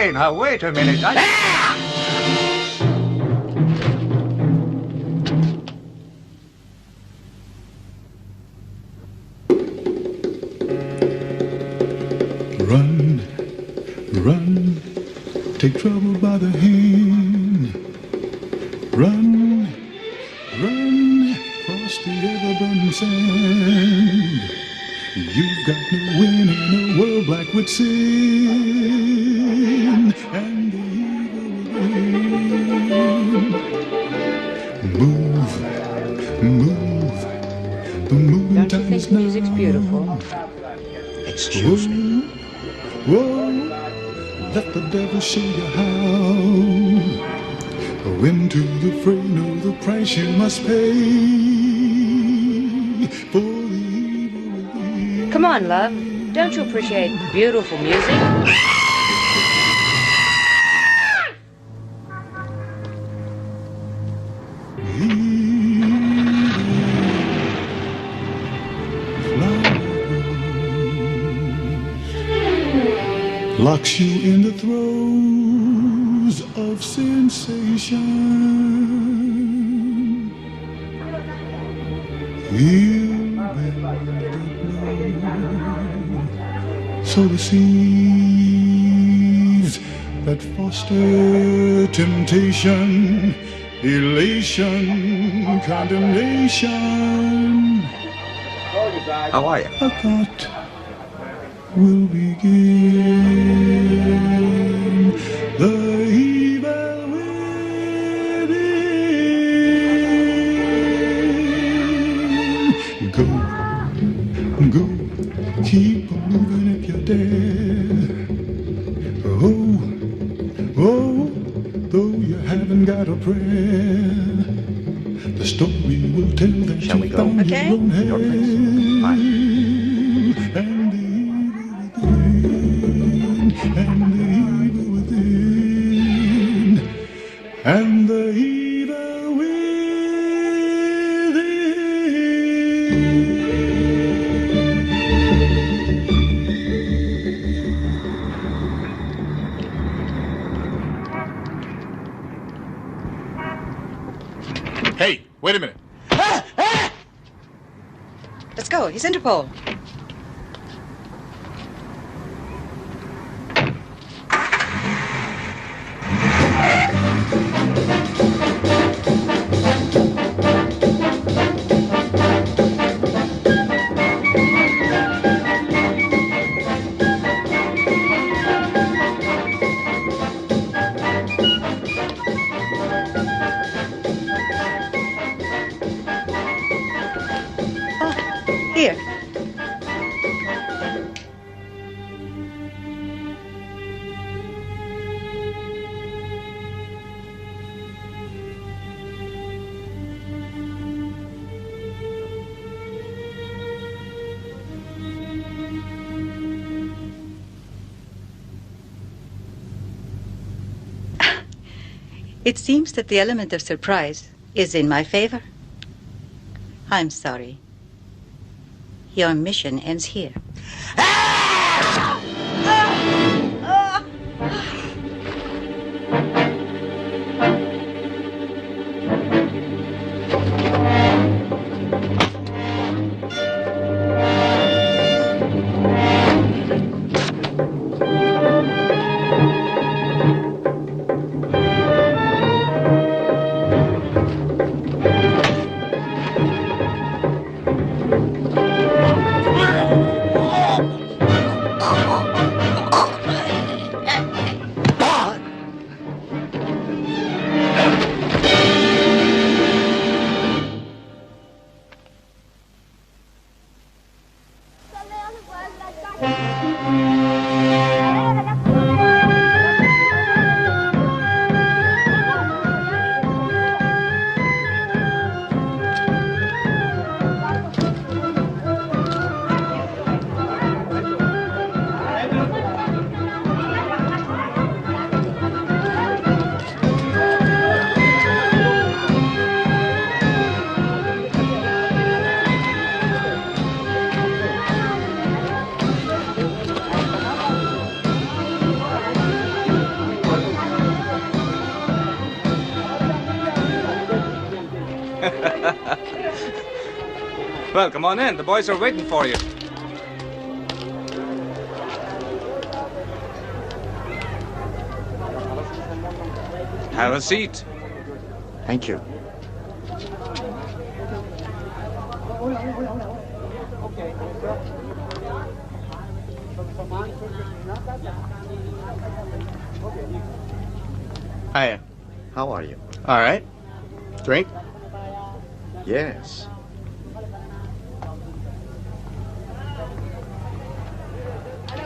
Hey, now wait a minute. Run, run, take trouble by the hand. Run, run, cross the ever-burning sand. You've got no win in a world black with sin and the evil within. Move, move, the moving Don't you time is think music's now. beautiful? Excuse me. Whoa, let the devil show you how. Go into the fray, know the price you must pay for the evil within. Come on, love. Don't you appreciate beautiful music? Locks you in the throes of sensation. He'll bend the blow. So the seeds that foster temptation, elation, condemnation, How are you? a thought will begin. The evil within. Go, go, keep moving if you dare. Oh, oh, though you haven't got a prayer, the story will tell that Shall we you go? found Okay. your own Your place. Fine. and the evil within, and the evil within. Hey, wait a minute. Let's go. He's Interpol. Here. It seems that the element of surprise is in my favor. I'm sorry. Your mission ends here. Well, come on in. The boys are waiting for you. Have a seat. Thank you. Hiya. How are you? All right. Drink? Yes.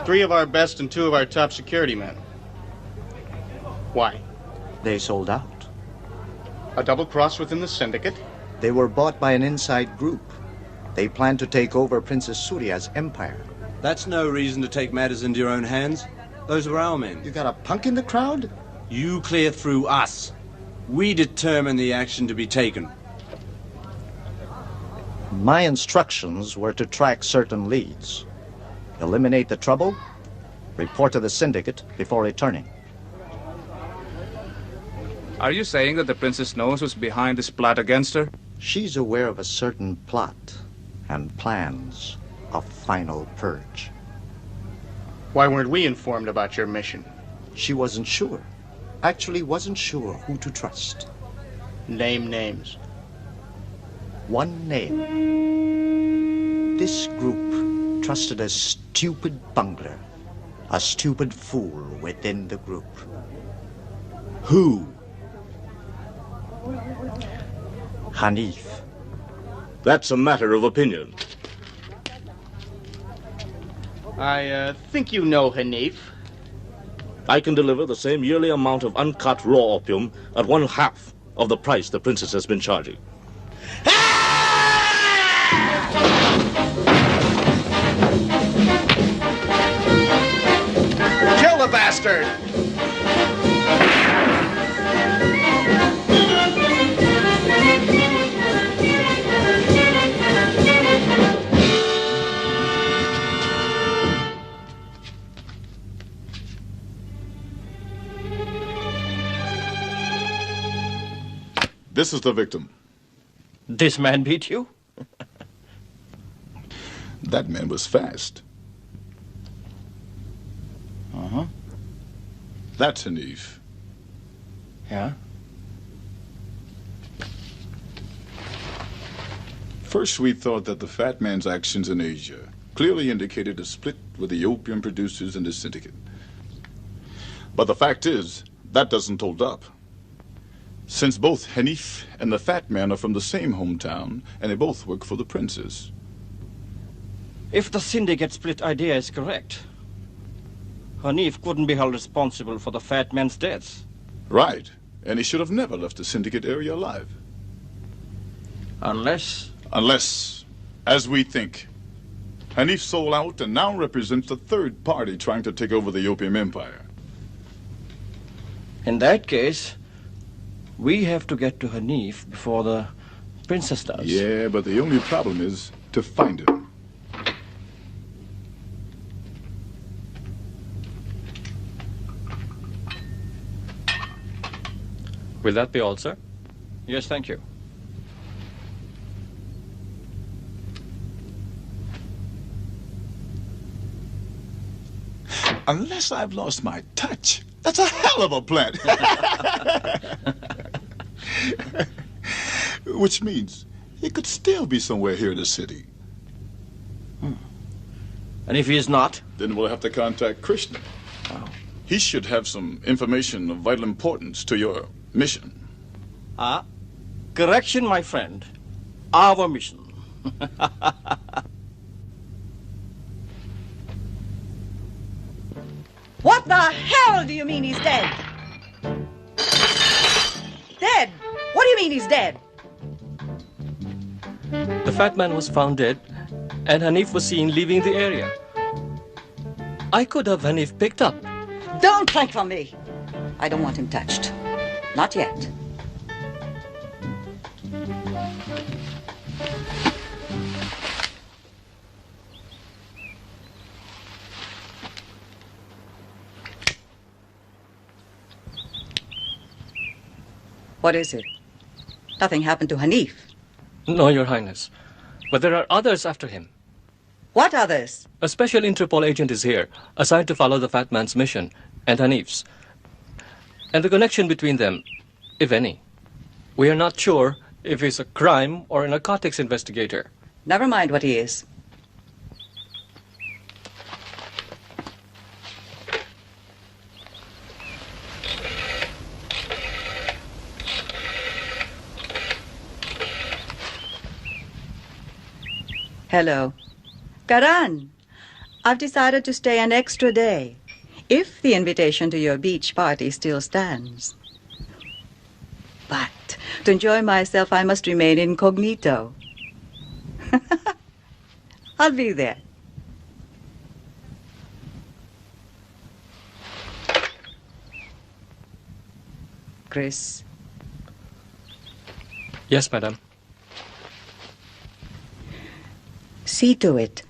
Three of our best and two of our top security men. Why? They sold out. A double cross within the syndicate? They were bought by an inside group. They plan to take over Princess Surya's empire. That's no reason to take matters into your own hands. Those were our men. You got a punk in the crowd? You clear through us. We determine the action to be taken. My instructions were to track certain leads. Eliminate the trouble, report to the syndicate before returning. Are you saying that the princess knows who's behind this plot against her? She's aware of a certain plot and plans a final purge. Why weren't we informed about your mission? She wasn't sure. Actually wasn't sure who to trust. Name names. One name. This group trusted a stupid bungler, a stupid fool within the group. Who? Hanif. That's a matter of opinion. I think you know Hanif. I can deliver the same yearly amount of uncut raw opium at 1/2 of the price the princess has been charging. Kill the bastard! This is the victim. This man beat you? That man was fast. Uh-huh. That's Hanif. Yeah? First, we thought that the fat man's actions in Asia clearly indicated a split with the opium producers and the syndicate. But the fact is, that doesn't hold up. Since both Hanif and the fat man are from the same hometown, and they both work for the princess. If the syndicate split idea is correct, Hanif couldn't be held responsible for the fat man's death. Right. And he should have never left the syndicate area alive. Unless, as we think, Hanif sold out and now represents the third party trying to take over the opium empire. in that case, we have to get to Hanif before the princess does. Yeah, but the only problem is to find him. Will that be all, sir? Yes, thank you. Unless I've lost my touch. That's a hell of a plan. Which means he could still be somewhere here in the city. And if he is not? Then we'll have to contact Krishna. Oh. He should have some information of vital importance to your mission. Correction, my friend. Our mission. What the hell do you mean he's dead? Dead? What do you mean he's dead? The fat man was found dead, and Hanif was seen leaving the area. I could have Hanif picked up. Don't plank on me. I don't want him touched. Not yet. What is it? Nothing happened to Hanif. No, Your Highness. But there are others after him. What others? A special Interpol agent is here, assigned to follow the fat man's mission, and Hanif's. And the connection between them, if any. We are not sure if he's a crime or a narcotics investigator. Never mind what he is. Hello. Karan, I've decided to stay an extra day, if the invitation to your beach party still stands. But to enjoy myself, I must remain incognito. I'll be there. Chris. Yes, madam. See to it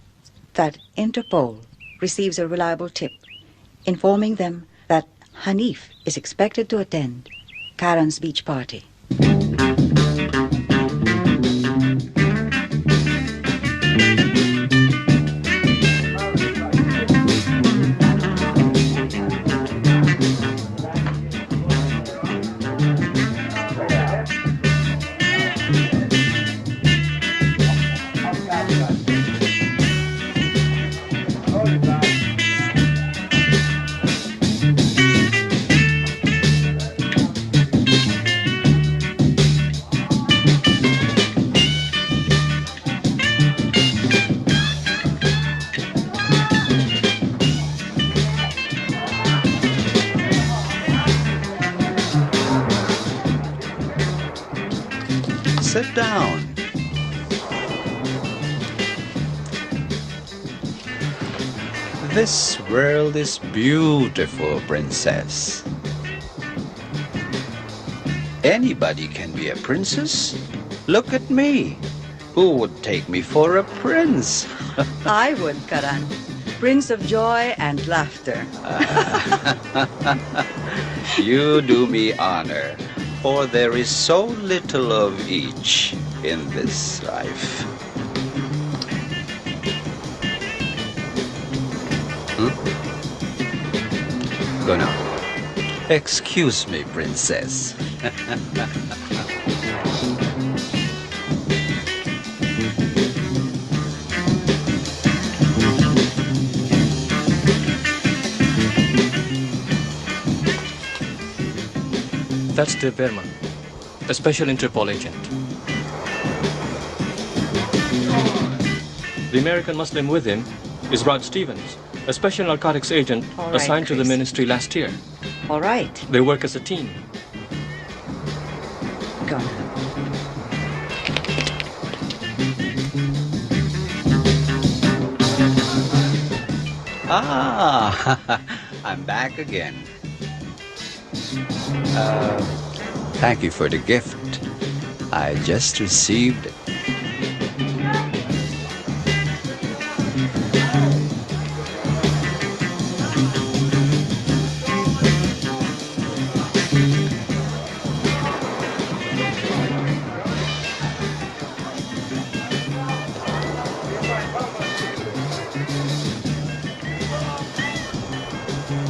that Interpol receives a reliable tip informing them that Hanif is expected to attend Karan's beach party. Sit down. This world is beautiful, princess. Anybody can be a princess. Look at me. Who would take me for a prince? I would, Karan. Prince of joy and laughter. You do me honor, for there is so little of each in this life. Go now. Excuse me, princess. That's Dev Anand, a special Interpol agent. The American Muslim with him is Rod Stevens, a special narcotics agent assigned to the ministry last year. All right. They work as a team. Go. Ah, I'm back again. Thank you for the gift. I just received it.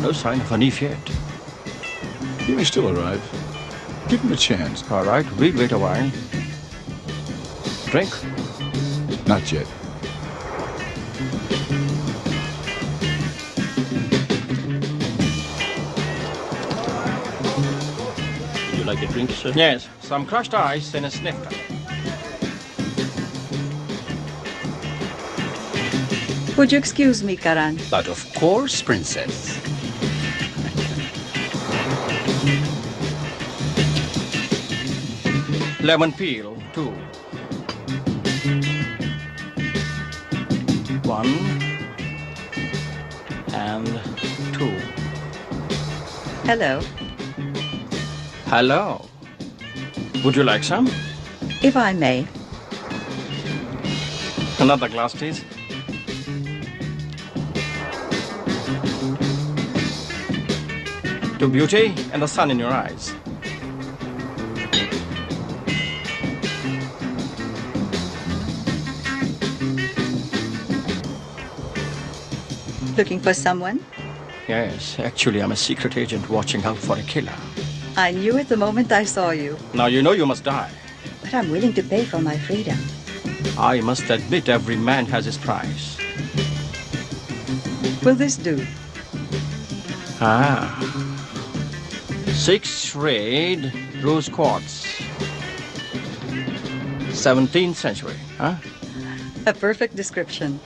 No sign of Hanif yet. He may still arrive. Give him a chance. All right, we'll wait a while. Drink? Not yet. Would you like a drink, sir? Yes, some crushed ice and a snifter. Would you excuse me, Karan? But of course, princess. Lemon peel, 2. 1 and 2. Hello. Hello. Would you like some? If I may. Another glass, please. To beauty and the sun in your eyes. Looking for someone? Yes, actually I'm a secret agent watching out for a killer. I knew it the moment I saw you. Now you know you must die. But I'm willing to pay for my freedom. I must admit every man has his price. Will this do? 6 red rose quartz. 17th century, huh? A perfect description.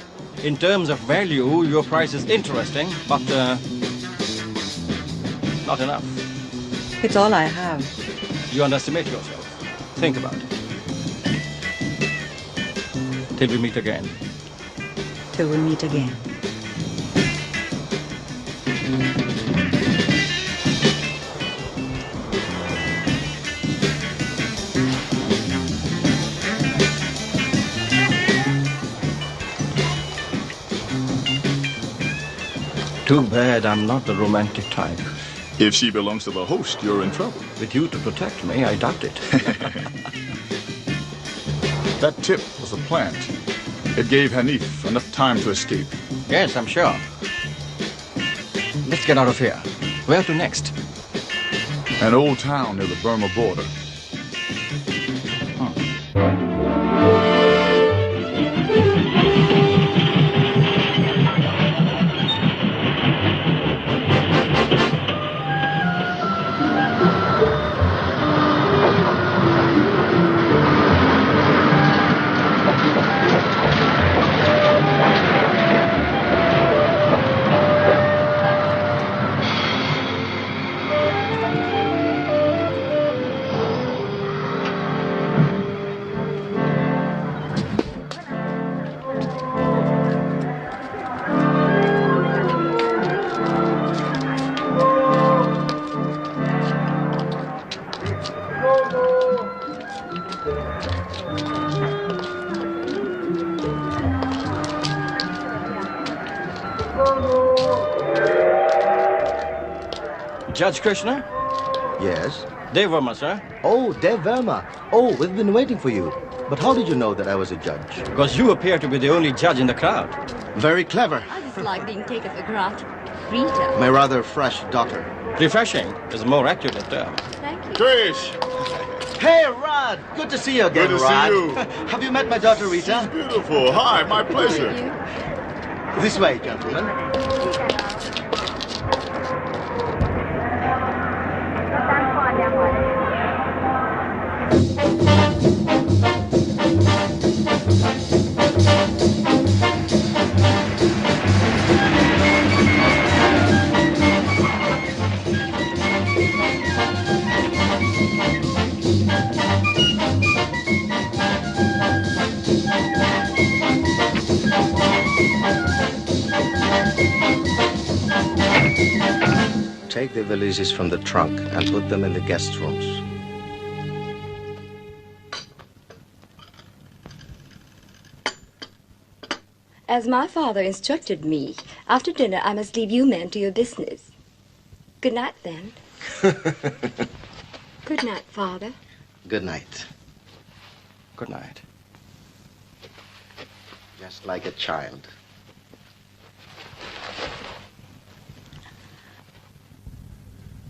In terms of value, your price is interesting, but not enough. It's all I have. You underestimate yourself. Think about it. Till we meet again. Till we meet again. Too bad I'm not the romantic type. If she belongs to the host, you're in trouble. With you to protect me, I doubt it. That tip was a plant. It gave Hanif enough time to escape. Yes, I'm sure. Let's get out of here. Where to next? An old town near the Burma border. Judge Krishna? Yes? Dev Verma, sir. Oh, Dev Verma. Oh, we've been waiting for you. But how did you know that I was a judge? Because you appear to be the only judge in the crowd. Very clever. I just like being taken for granted. Rita. My rather fresh daughter. Refreshing is a more accurate term. Thank you. Trish! Hey, Rod! Good to see you again, Good to Rod. see you. Have you met my daughter, Rita? She's beautiful. Hi, my pleasure. This way, gentlemen. Take the valises from the trunk and put them in the guest rooms. As my father instructed me, after dinner I must leave you men to your business. Good night, then. Good night, Father. Good night. Good night. Just like a child.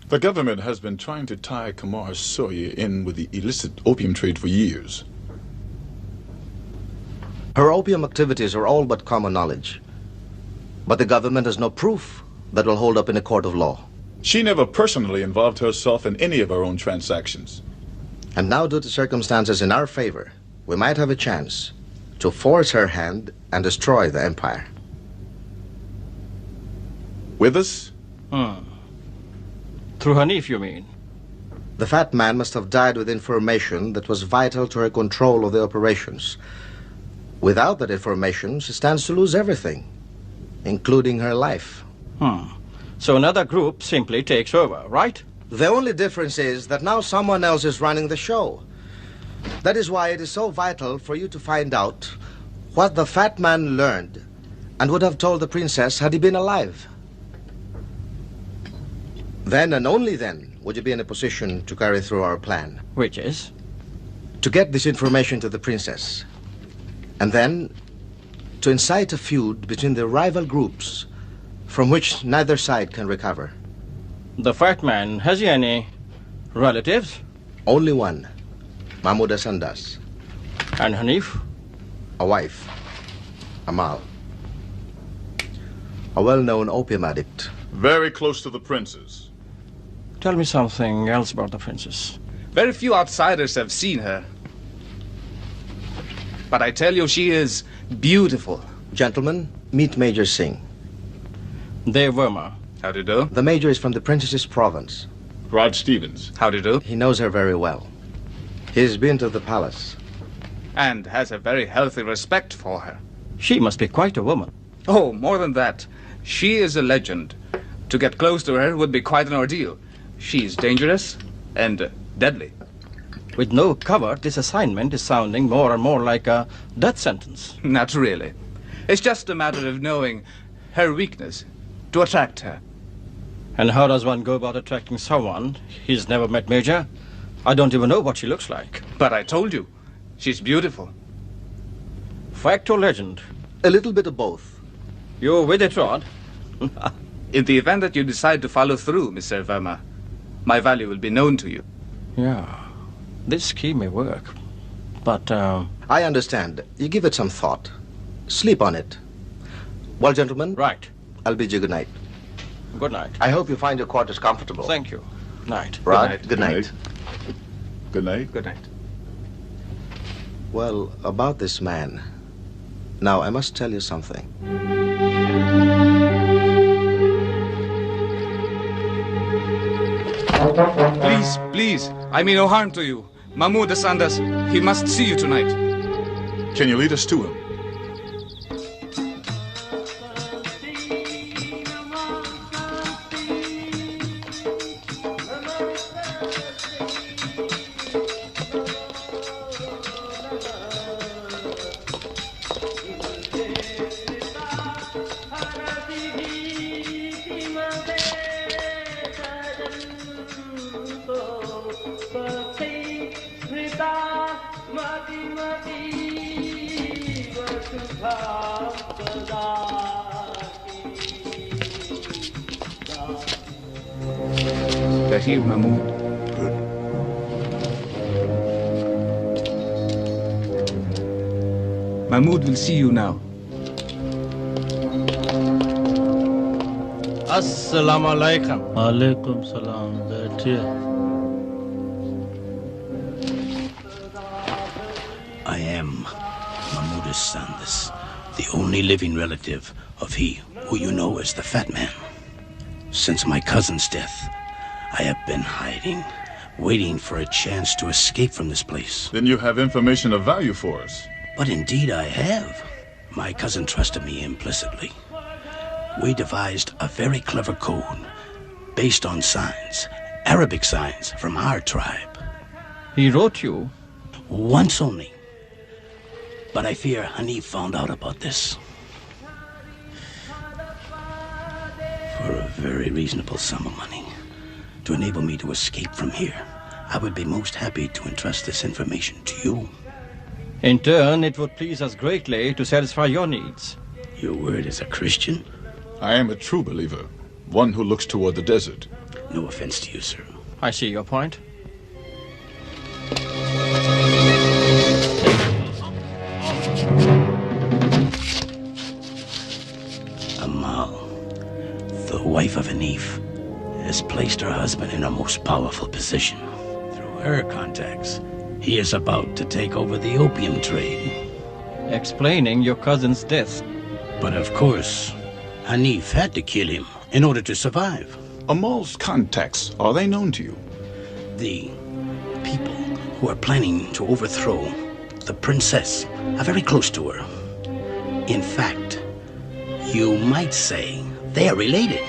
The government has been trying to tie Kamar Soye in with the illicit opium trade for years. Her opium activities are all but common knowledge. But the government has no proof that will hold up in a court of law. She never personally involved herself in any of her own transactions. And now, due to circumstances in our favor, we might have a chance to force her hand and destroy the empire. With us? Through Hanif, you mean? The fat man must have died with information that was vital to her control of the operations. Without that information, she stands to lose everything, including her life. So another group simply takes over, right? The only difference is that now someone else is running the show. That is why it is so vital for you to find out what the fat man learned and would have told the princess had he been alive. Then and only then would you be in a position to carry through our plan. Which is? To get this information to the princess. And then to incite a feud between the rival groups from which neither side can recover. The fat man, has he any relatives? Only one, Mahmud Asandas. And Hanif? A wife, Amal. A well-known opium addict. Very close to the princes. Tell me something else about the princess. Very few outsiders have seen her. But I tell you, she is beautiful. Gentlemen, meet Major Singh. Dev Verma. How do you do? The Major is from the princess's province. Rod Stevens. How do you do? He knows her very well. He's been to the palace. And has a very healthy respect for her. She must be quite a woman. Oh, more than that. She is a legend. To get close to her would be quite an ordeal. She is dangerous and deadly. With no cover, this assignment is sounding more and more like a death sentence. Not really. It's just a matter of knowing her weakness to attract her. And how does one go about attracting someone he's never met, Major? I don't even know what she looks like. But I told you, she's beautiful. Fact or legend? A little bit of both. You're with it, Rod? In the event that you decide to follow through, Mr. Verma, my value will be known to you. Yeah, this scheme may work. But, I understand. You give it some thought. Sleep on it. Well, gentlemen? Right. I'll bid you good night. Good night. I hope you find your quarters comfortable. Thank you. Night. Rod, good night. Good night. Good night. Well, about this man. Now, I must tell you something. Please, please, I mean no harm to you. Mahmud Asandas, he must see you tonight. Can you lead us to him? They're here, Mahmud. Good. Mahmud will see you now. Assalamu alaikum. Alaikum salam. I am Mahmud Asandas, the only living relative of he who you know as the Fat Man. Since my cousin's death, I have been hiding, waiting for a chance to escape from this place. Then you have information of value for us. But indeed I have. My cousin trusted me implicitly. We devised a very clever code based on signs, Arabic signs from our tribe. He wrote you? Once only. But I fear Hanif found out about this. For a very reasonable sum of money, to enable me to escape from here, I would be most happy to entrust this information to you. In turn, it would please us greatly to satisfy your needs. Your word as a Christian? I am a true believer, one who looks toward the desert. No offense to you, sir. I see your point. Amal, the wife of Hanif, has placed her husband in a most powerful position. Through her contacts, he is about to take over the opium trade. Explaining your cousin's death. But of course, Hanif had to kill him in order to survive. Amal's contacts, are they known to you? The people who are planning to overthrow the princess are very close to her. In fact, you might say they are related.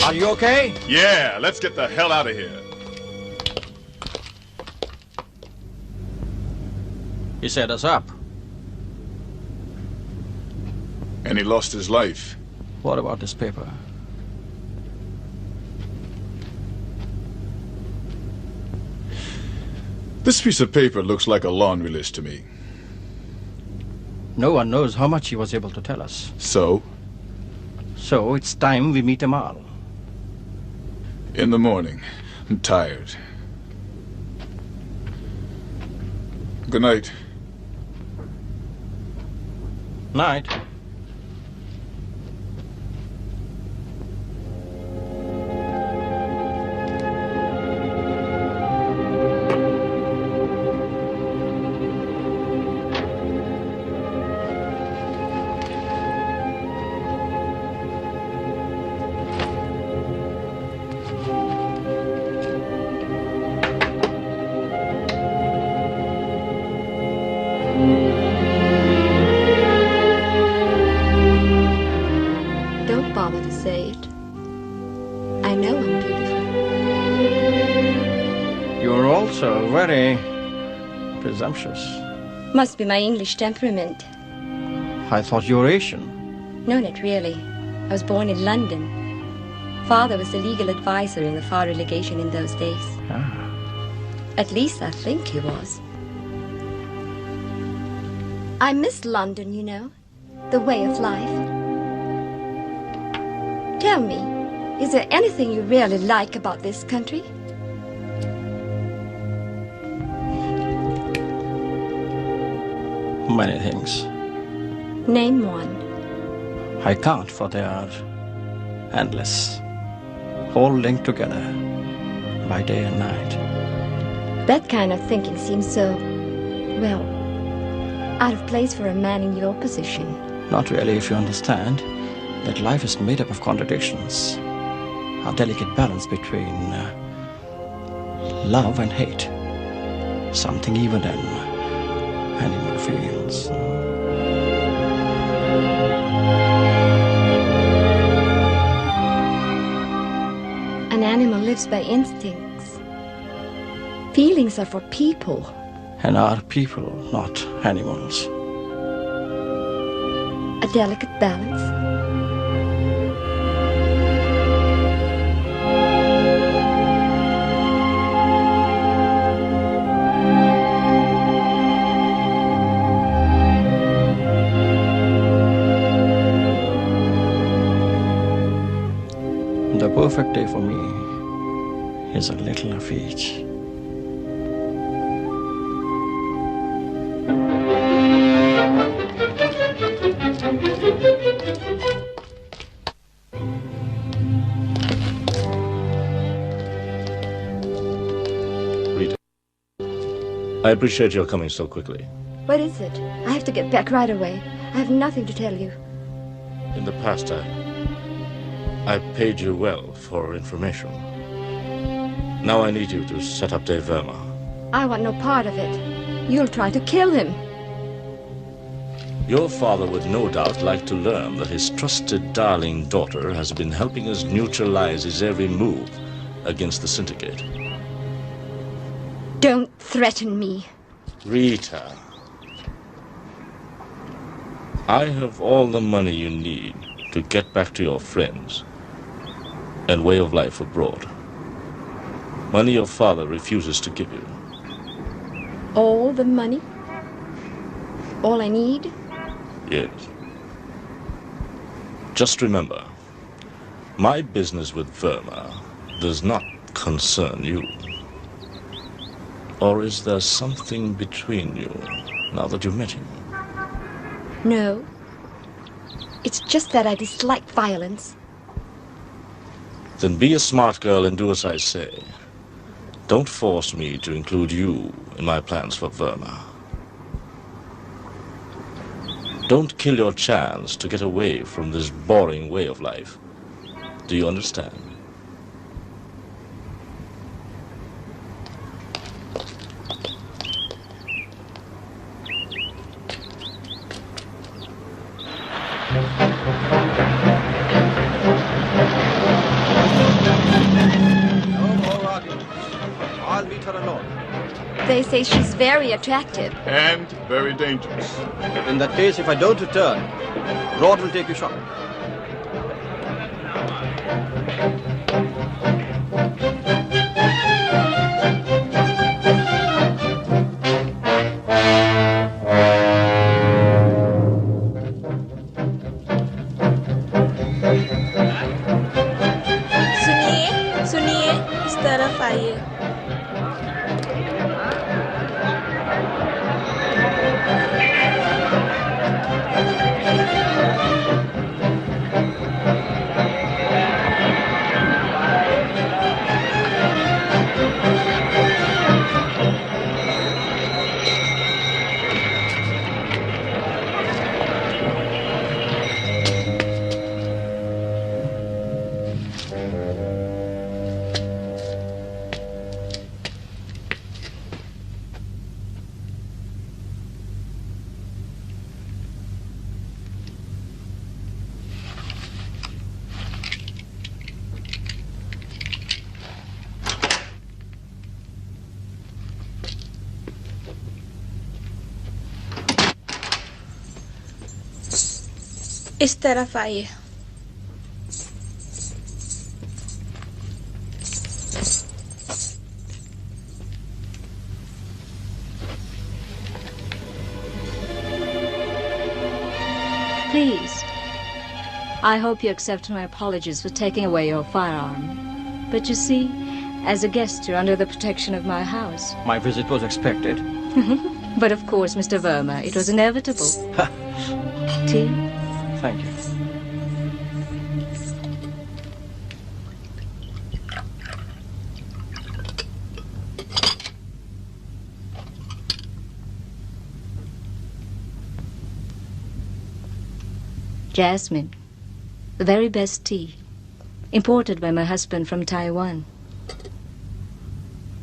Are you okay? Yeah, let's get the hell out of here. He set us up. And he lost his life. What about this paper? This piece of paper looks like a laundry list to me. No one knows how much he was able to tell us. So? So it's time we meet Amal. In the morning. I'm tired. Good night. Night. Don't bother to say it. I know I'm beautiful. You're also very presumptuous. Must be my English temperament. I thought you were Asian. No, not really. I was born in London. Father was the legal advisor in the Far Legation in those days. At least I think he was. I miss London, you know. The way of life. Tell me, is there anything you really like about this country? Many things. Name one. I can't, for they are endless. All linked together by day and night. That kind of thinking seems so, well, out of place for a man in your position. Not really, if you understand that life is made up of contradictions. A delicate balance between love and hate. Something even an animal feels. An animal lives by instincts. Feelings are for people. And are people, not animals. A delicate balance. The perfect day for me is a little of each. Rita, I appreciate your coming so quickly. What is it? I have to get back right away. I have nothing to tell you. In the past, I paid you well for information. Now I need you to set up Dev Verma. I want no part of it. You'll try to kill him. Your father would no doubt like to learn that his trusted darling daughter has been helping us neutralize his every move against the syndicate. Don't threaten me. Rita, I have all the money you need to get back to your friends and way of life abroad. Money your father refuses to give you. All the money? All I need? Yes. Just remember, my business with Verma does not concern you. Or is there something between you now that you've met him? No. It's just that I dislike violence. Then be a smart girl and do as I say. Don't force me to include you in my plans for Verma. Don't kill your chance to get away from this boring way of life. Do you understand? They say she's very attractive. And very dangerous. In that case, if I don't return, Rod will take you shopping. सुनिए, इस तरफ आइए। इस तरफ आइए। Please, I hope you accept my apologies for taking away your firearm. But you see, as a guest, you're under the protection of my house. My visit was expected. But of course, Mr. Verma, it was inevitable. Tea? Thank you. Jasmine, the very best tea, imported by my husband from Taiwan.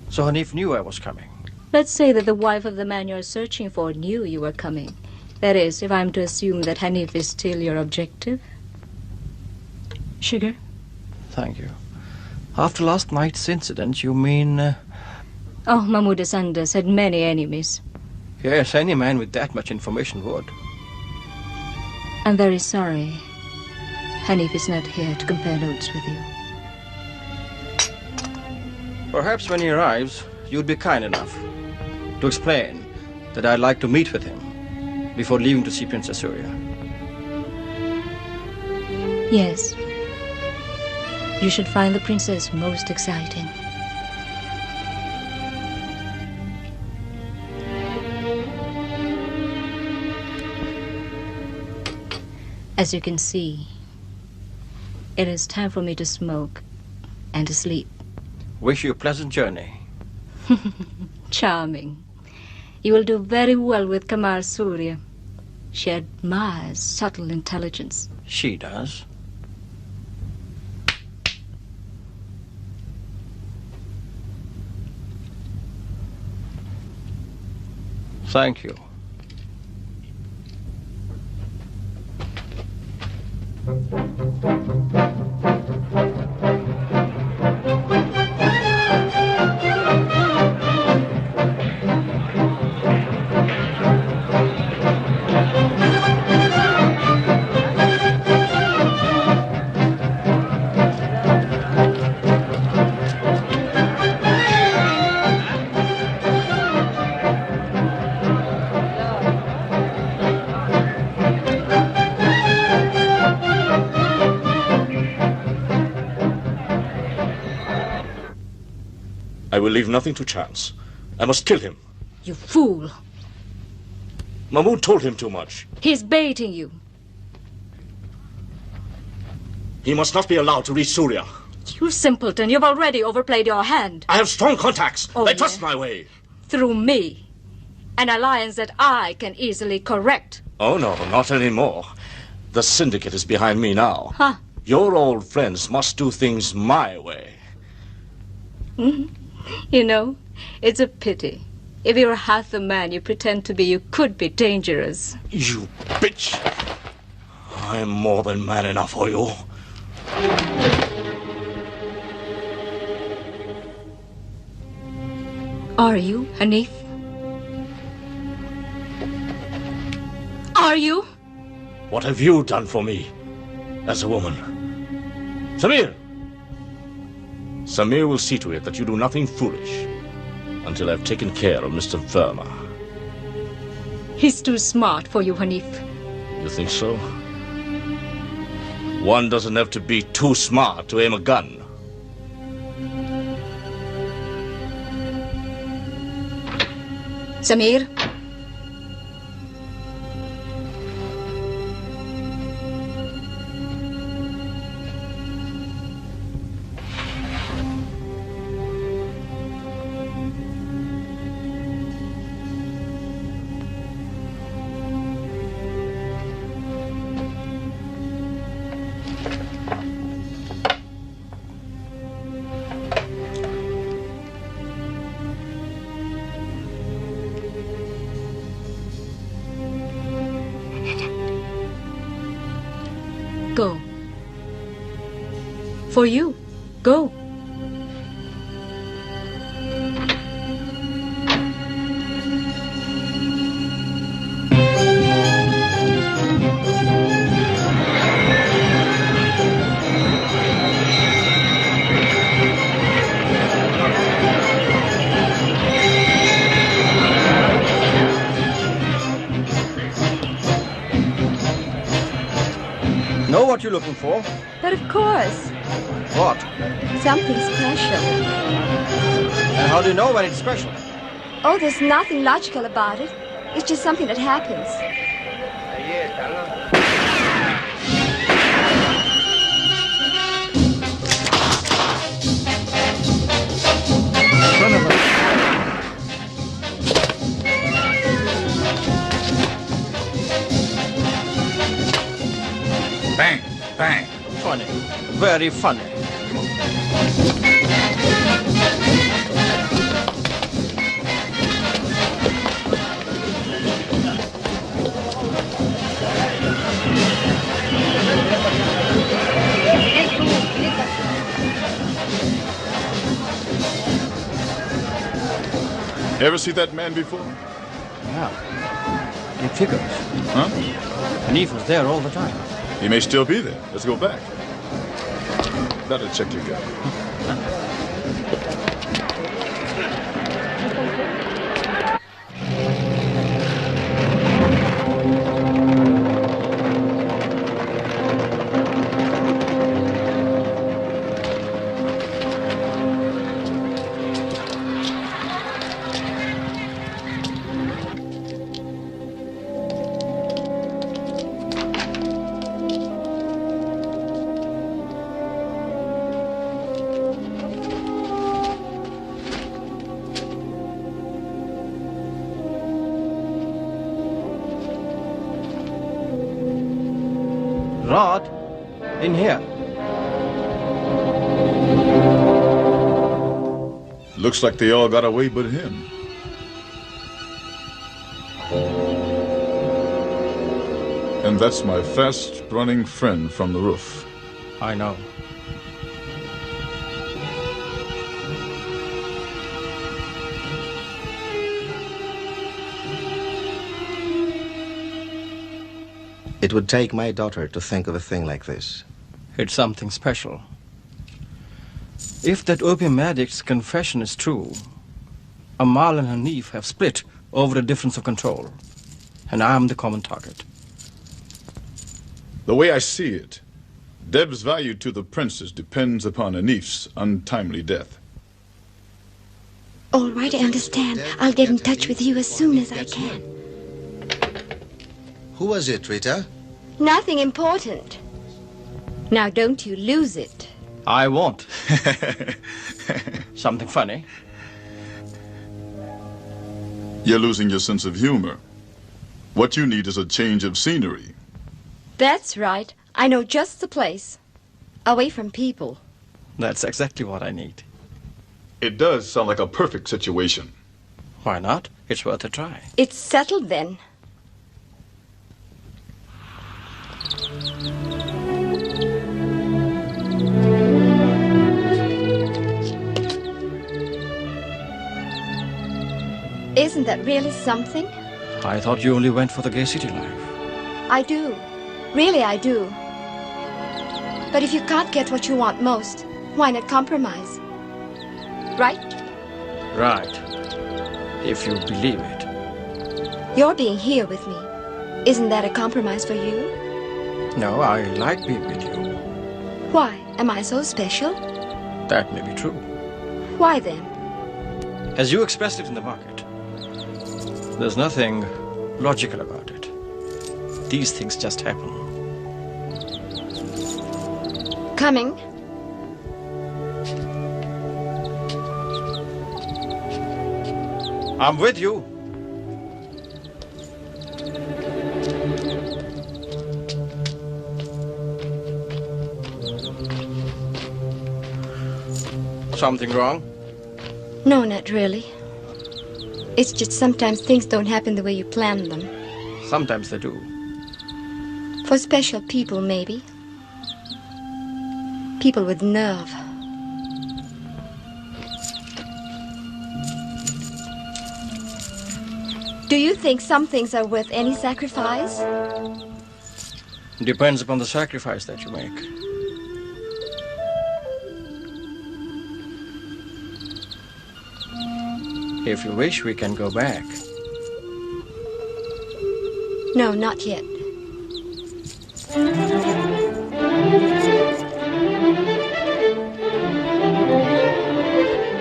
So Hanif knew I was coming. Let's say that the wife of the man you're searching for knew you were coming. That is, if I'm to assume that Hanif is still your objective. Sugar? Thank you. After last night's incident, you mean... Oh, Mahmoud Sanders had many enemies. Yes, any man with that much information would. I'm very sorry. Hanif is not here to compare notes with you. Perhaps when he arrives, you'd be kind enough to explain that I'd like to meet with him before leaving to see Princess Surya. Yes. You should find the princess most exciting. As you can see, it is time for me to smoke and to sleep. Wish you a pleasant journey. Charming. You will do very well with Kamar Surya. She admires subtle intelligence. She does. Thank you. I will leave nothing to chance. I must kill him. You fool. Mahmoud told him too much. He's baiting you. He must not be allowed to reach Surya. You simpleton, you've already overplayed your hand. I have strong contacts. Oh, they trust my way. Through me. An alliance that I can easily correct. Oh, no, not anymore. The syndicate is behind me now. Huh? Your old friends must do things my way. You know, it's a pity. If you were half the man you pretend to be, you could be dangerous. You bitch! I'm more than man enough for you. Are you, Hanif? Are you? What have you done for me as a woman? Samir! Samir will see to it that you do nothing foolish until I've taken care of Mr. Verma. He's too smart for you, Hanif. You think so? One doesn't have to be too smart to aim a gun. Samir? Go. For you. Go. Know what you're looking for? But of course, What? something special. And how do you know when it's special? Oh, there's nothing logical about it. It's just something that happens. Bang, bang. Funny. Very funny. Ever see that man before? Yeah. It figures. Huh? Hanif was there all the time. He may still be there. Let's go back. Better check your gun. Rod, in here. Looks like they all got away but him. And that's my fast-running friend from the roof. I know. It would take my daughter to think of a thing like this. It's something special. If that opium addict's confession is true, Amal and Hanif have split over the difference of control, and I'm the common target. The way I see it, Dev's value to the princess depends upon Hanif's untimely death. All right, I understand. I'll get in touch with you as soon as I can. Who was it, Rita? Nothing important. Now don't you lose it. I won't. Something funny? You're losing your sense of humor. What you need is a change of scenery. That's right. I know just the place. Away from people. That's exactly what I need. It does sound like a perfect situation. Why not? It's worth a try. It's settled then. Isn't that really something? I thought you only went for the gay city life. I do. Really, I do. But if you can't get what you want most, why not compromise? Right? Right. If you believe it. You're being here with me. Isn't that a compromise for you? No, I like being with you. Why? Am I so special? That may be true. Why then? As you expressed it in the market, there's nothing logical about it. These things just happen. Coming. I'm with you. Something wrong? No, not really. It's just sometimes things don't happen the way you plan them. Sometimes they do. For special people, maybe. People with nerve. Do you think some things are worth any sacrifice? Depends upon the sacrifice that you make. If you wish, we can go back. No, not yet.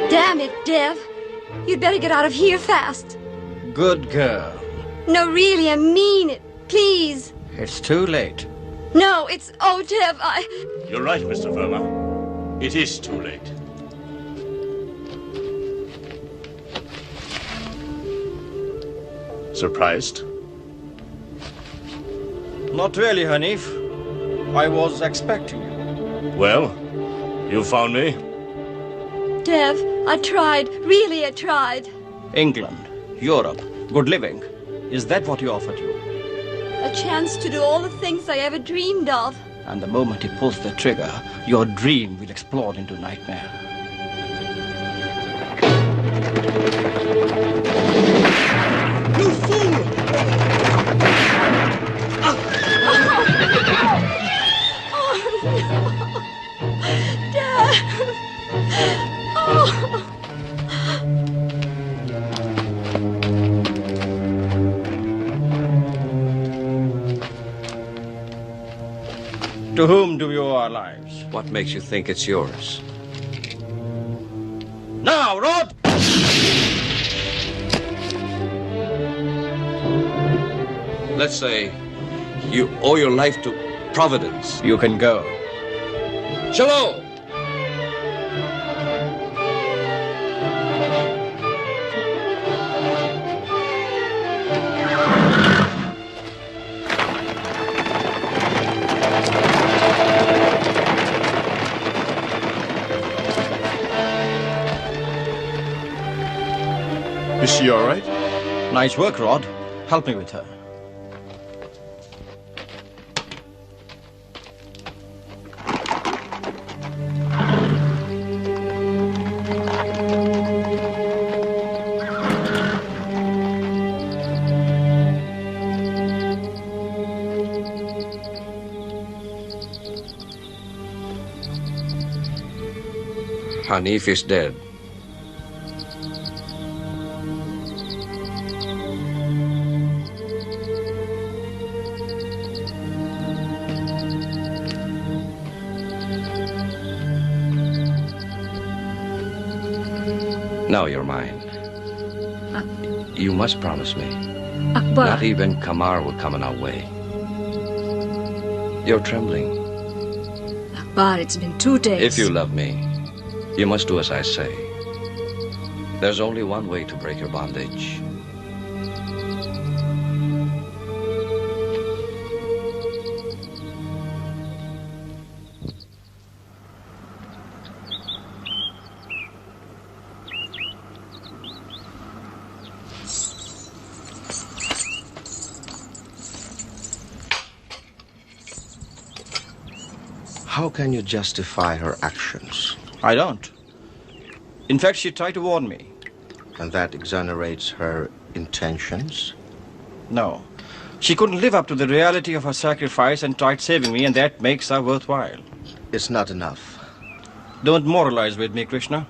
Damn it, Dev. You'd better get out of here fast. Good girl. No, really, I mean it. Please. It's too late. No, it's... Oh, Dev, You're right, Mr. Verma. It is too late. Surprised? Not really, Hanif. I was expecting you. Well, you found me? Dev, I tried. Really, I tried. England, Europe, good living. Is that what he offered you? A chance to do all the things I ever dreamed of. And the moment he pulls the trigger, your dream will explode into nightmare. You fool! Dad! Oh! To whom do we owe our lives? What makes you think it's yours? Now, Rod! Let's say you owe your life to Providence. You can go. Shalom! Is she all right? Nice work, Rod. Help me with her. Hanif is dead. Now you're mine. You must promise me. Akbar. Not even Kamar will come in our way. You're trembling. Akbar, it's been 2 days. If you love me, you must do as I say. There's only one way to break your bondage. How can you justify her actions? I don't. In fact, she tried to warn me. And that exonerates her intentions? No. She couldn't live up to the reality of her sacrifice and tried saving me, and that makes her worthwhile. It's not enough. Don't moralize with me, Krishna.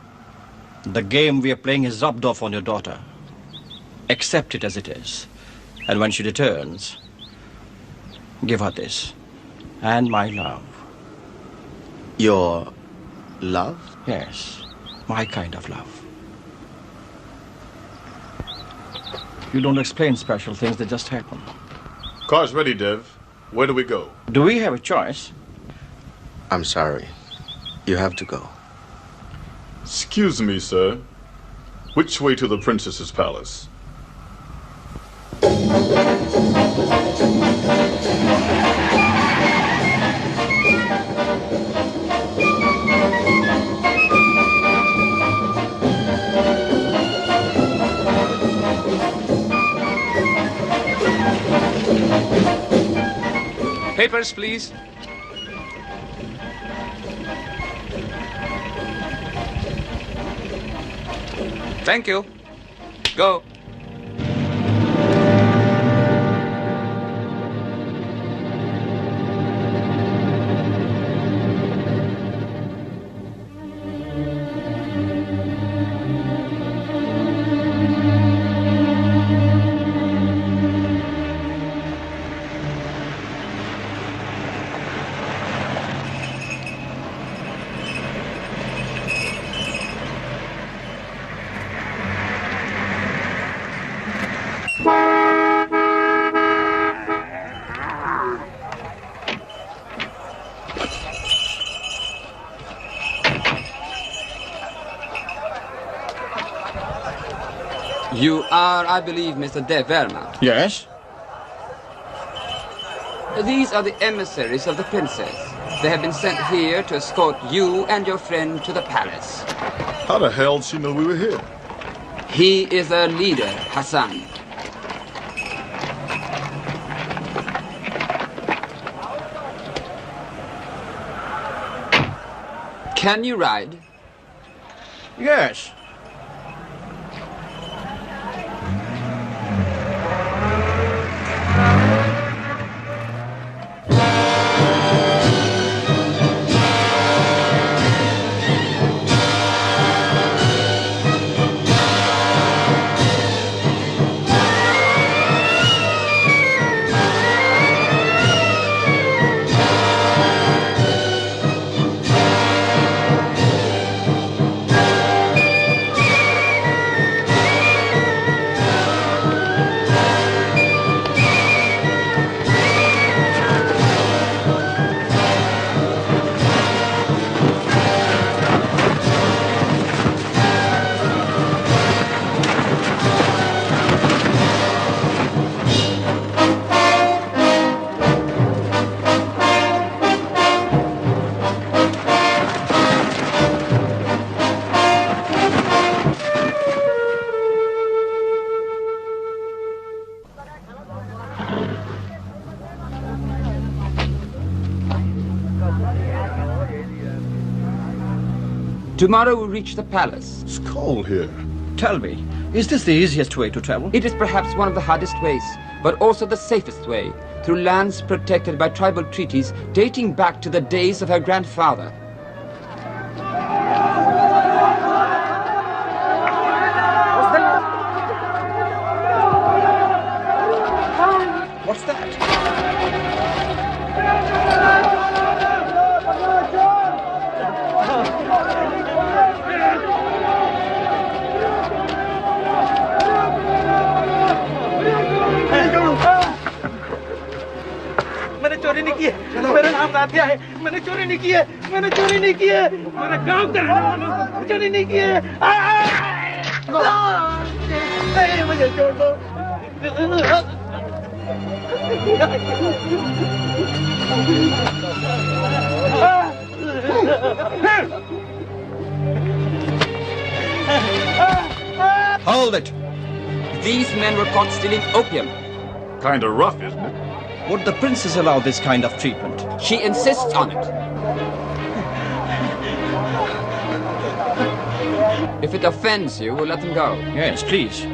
The game we are playing has rubbed off on your daughter. Accept it as it is. And when she returns, give her this. And my love. Your love? Yes, my kind of love. You don't explain special things, they just happen. Car's ready, Dev. Where do we go? Do we have a choice? I'm sorry. You have to go. Excuse me, sir. Which way to the princess's palace? Papers, please. Thank you. Go. You are, I believe, Mr. Dev Anand. Yes? These are the emissaries of the princess. They have been sent here to escort you and your friend to the palace. How the hell did she know we were here? He is their leader, Hassan. Can you ride? Yes. Tomorrow we'll reach the palace. It's cold here. Tell me, is this the easiest way to travel? It is perhaps one of the hardest ways, but also the safest way, through lands protected by tribal treaties dating back to the days of her grandfather. What's that? मैंने चोरी नहीं की है मेरा नाम राधिया है मैंने चोरी नहीं की है मैंने चोरी नहीं की है मेरा काम कर चोरी नहीं की है मुझे छोड़ दो Hold it! These men were caught stealing opium. Kinda rough, isn't it? Would the princess allow this kind of treatment? She insists on it. If it offends you, we'll let them go. Yes, please.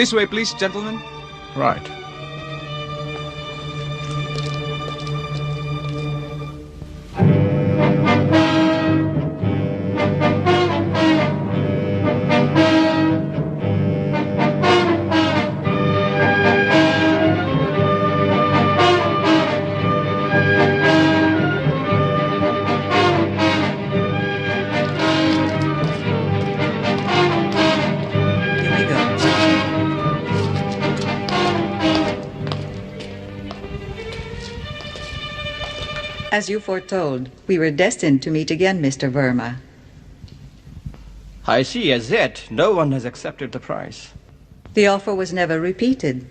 This way, please, gentlemen. Right. As you foretold, we were destined to meet again, Mr. Verma. I see, as yet, no one has accepted the prize. The offer was never repeated.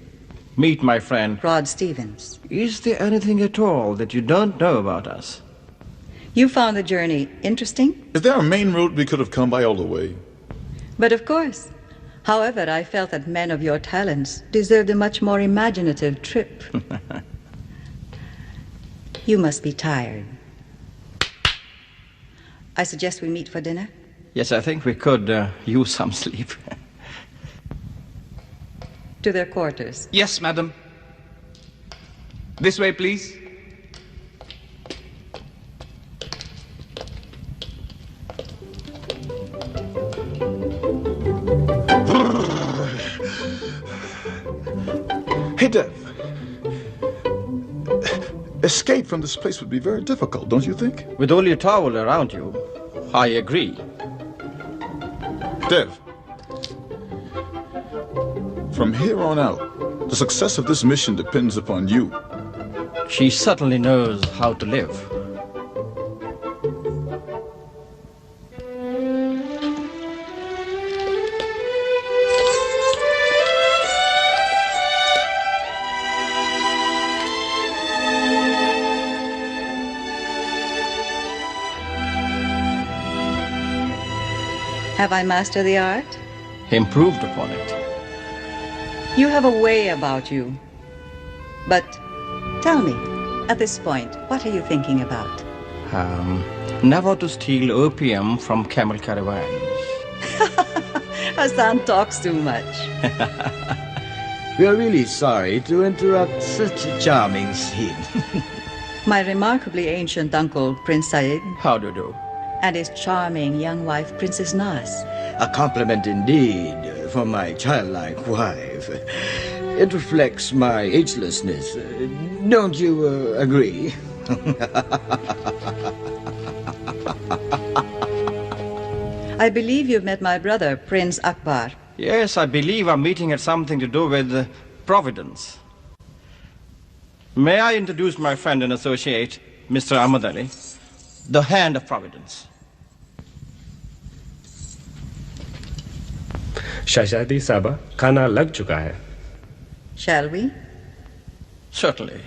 Meet my friend, Rod Stevens. Is there anything at all that you don't know about us? You found the journey interesting? Is there a main route we could have come by all the way? But of course. However, I felt that men of your talents deserved a much more imaginative trip. You must be tired. I suggest we meet for dinner. Yes, I think we could use some sleep. To their quarters. Yes, madam. This way, please. Hey, Dev. Escape from this place would be very difficult, don't you think? With only a towel around you, I agree. Dev, from here on out, the success of this mission depends upon you. She certainly knows how to live. Have I mastered the art? Improved upon it. You have a way about you. But tell me, at this point, what are you thinking about? Never to steal opium from camel caravans. Hassan talks too much. We are really sorry to interrupt such a charming scene. My remarkably ancient uncle, Prince Said. How do you do? And his charming young wife, Princess Naz. A compliment indeed for my childlike wife. It reflects my agelessness. Don't you agree? I believe you've met my brother, Prince Akbar. Yes, I believe our meeting had something to do with Providence. May I introduce my friend and associate, Mr. Ahmad Ali, the Hand of Providence. शहजादी साहबा खाना लग चुका है. Shall we? Certainly.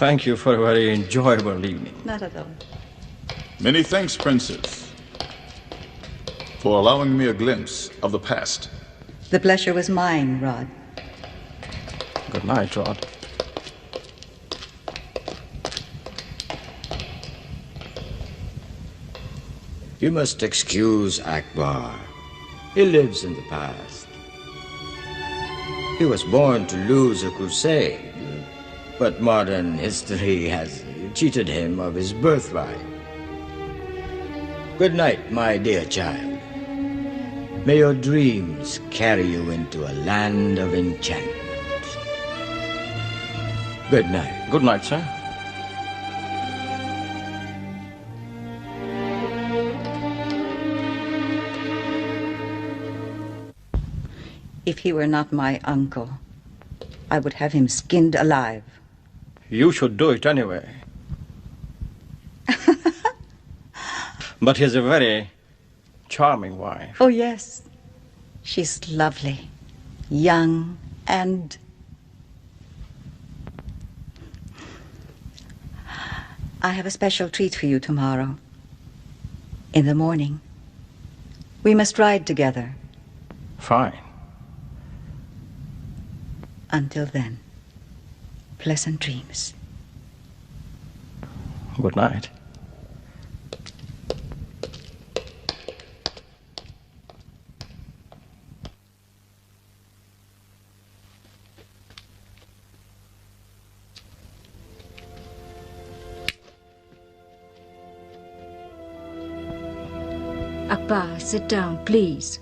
Thank you for a very enjoyable evening. Not at all. Many thanks, Princess, for allowing me a glimpse of the past. The pleasure was mine, Rod. Good night, Rod. You must excuse Akbar. He lives in the past. He was born to lose a crusade, but modern history has cheated him of his birthright. Good night, my dear child. May your dreams carry you into a land of enchantment. Good night. Good night, sir. If he were not my uncle, I would have him skinned alive. You should do it anyway. But he has a very charming wife. Oh, yes. She's lovely, young, and... I have a special treat for you tomorrow. In the morning. We must ride together. Fine. Until then, pleasant dreams. Good night. Akbar, sit down, please.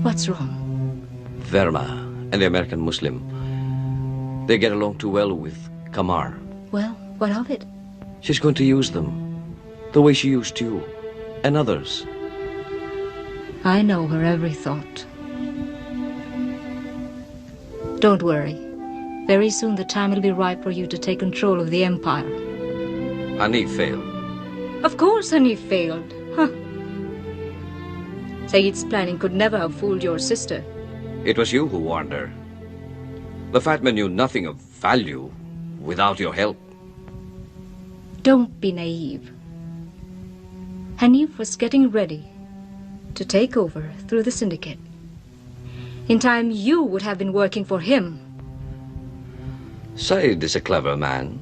What's wrong? Verma and the American Muslim, they get along too well with Kamar. Well, what of it? She's going to use them the way she used you and others. I know her every thought. Don't worry. Very soon the time will be right for you to take control of the empire. Hanif failed. Of course Hanif failed. Huh. Sayyid's planning could never have fooled your sister. It was you who warned her. The fat man knew nothing of value without your help. Don't be naive. Hanif was getting ready to take over through the syndicate. In time, you would have been working for him. Said is a clever man.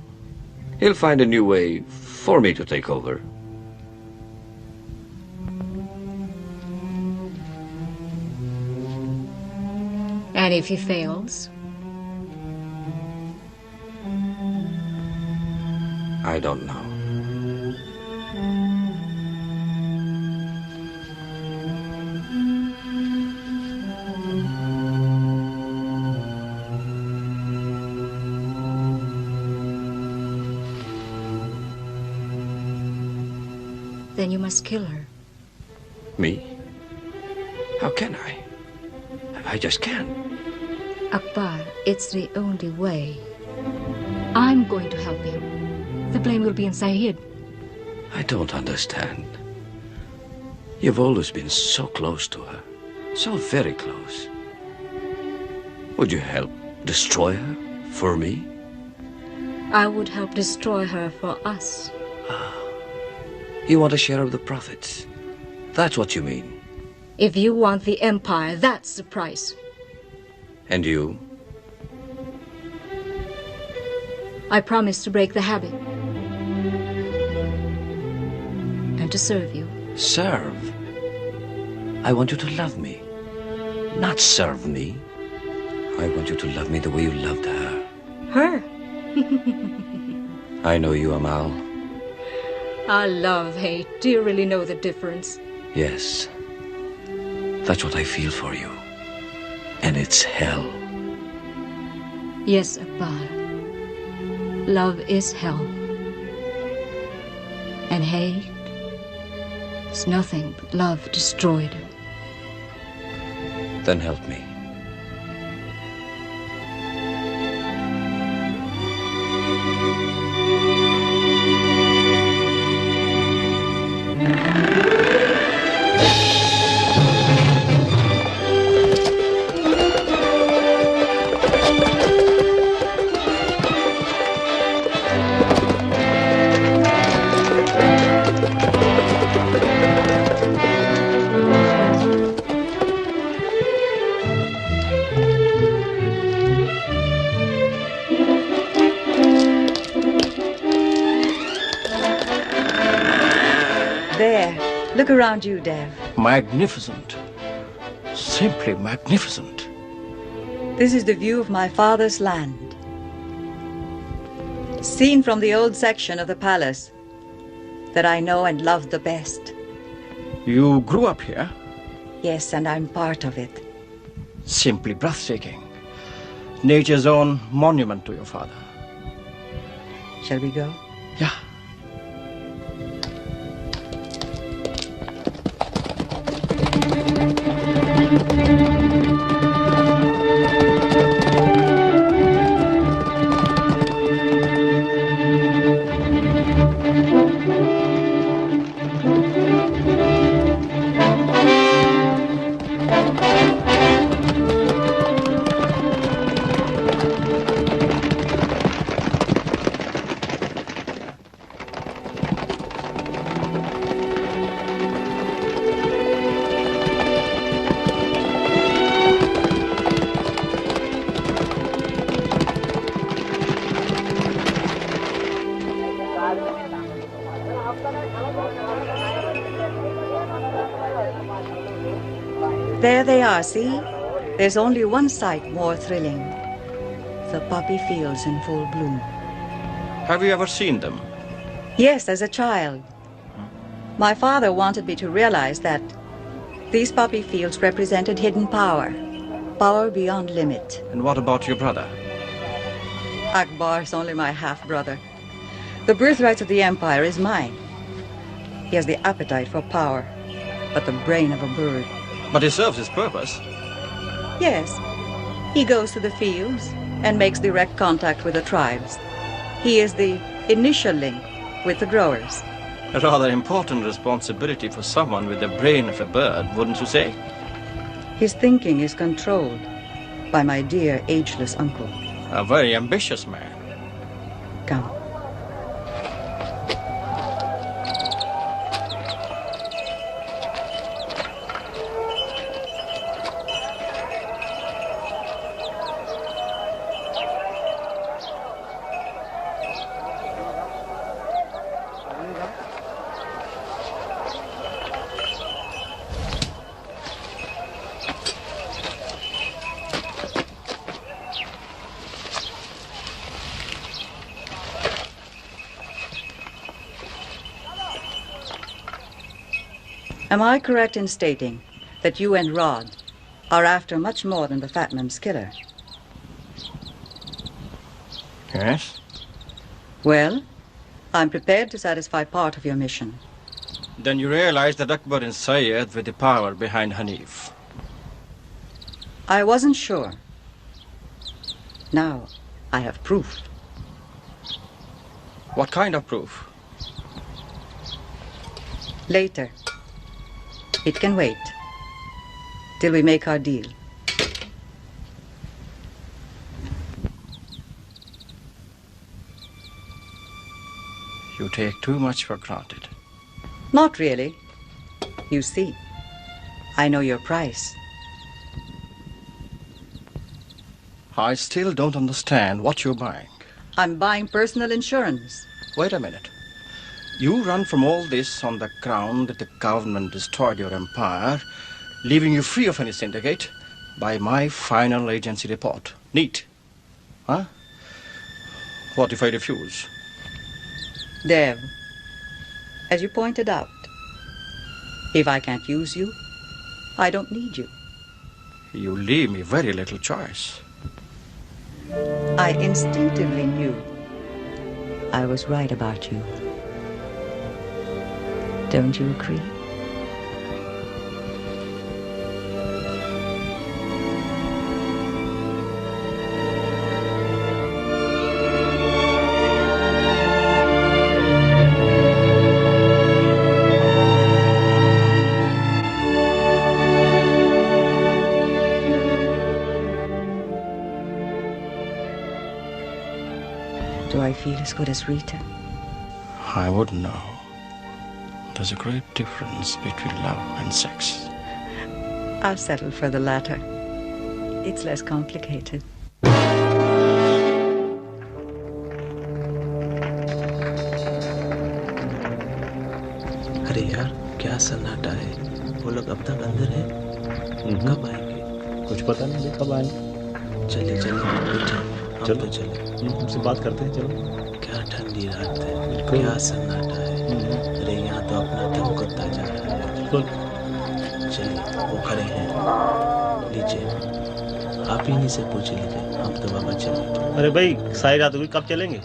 He'll find a new way for me to take over. And if he fails? I don't know. Then you must kill her. Me? How can I? I just can't. Akbar, it's the only way. I'm going to help you. The blame will be in Sayyid. I don't understand. You've always been so close to her. So very close. Would you help destroy her for me? I would help destroy her for us. You want a share of the profits. That's what you mean. If you want the empire, that's the price. And you? I promise to break the habit. And to serve you. Serve? I want you to love me. Not serve me. I want you to love me the way you loved her. Her? I know you, Amal. Love, hate. Do you really know the difference? Yes. That's what I feel for you. And it's hell. Yes, Akbar. Love is hell. And hate is nothing but love destroyed. Then help me. Look around you, Dev. Magnificent. Simply magnificent. This is the view of my father's land. Seen from the old section of the palace that I know and love the best. You grew up here? Yes, and I'm part of it. Simply breathtaking. Nature's own monument to your father. Shall we go? Yeah. There they are, see? There's only one sight more thrilling. The poppy fields in full bloom. Have you ever seen them? Yes, as a child. My father wanted me to realize that these poppy fields represented hidden power. Power beyond limit. And what about your brother? Akbar is only my half-brother. The birthright of the empire is mine. He has the appetite for power, but the brain of a bird. But he serves his purpose. Yes. He goes to the fields and makes direct contact with the tribes. He is the initial link with the growers. A rather important responsibility for someone with the brain of a bird, wouldn't you say? His thinking is controlled by my dear ageless uncle. A very ambitious man. Come. Am I correct in stating that you and Rod are after much more than the fat man's killer? Yes. Well, I'm prepared to satisfy part of your mission. Then you realize that Akbar and Syed were the power behind Hanif. I wasn't sure. Now, I have proof. What kind of proof? Later. It can wait till we make our deal. You take too much for granted. Not really. You see, I know your price. I still don't understand what you're buying. I'm buying personal insurance. Wait a minute. You run from all this on the ground that the government destroyed your empire, leaving you free of any syndicate by my final agency report. Neat. Huh? What if I refuse? Dev, as you pointed out, if I can't use you, I don't need you. You leave me very little choice. I instinctively knew I was right about you. Don't you agree? Do I feel as good as Rita? I wouldn't know. There's a great difference between love and sex. I'll settle for the latter. It's less complicated. अरे यार क्या सन्नाटा है वो लोग अब तक अंदर हैं कब आएंगे कुछ पता नहीं कब आएंगे चलिए चलो तो चले हमसे बात करते हैं चलो क्या ठंडी रात है क्या सन्नाटा है अरे यहाँ तो अपना दम करता जा रहा है चलिए वो खड़े हैं लीजिए आप ही नहीं से पूछ लीजिए हम तो बाबा चले अरे भाई सारी रात हुई कब चलेंगे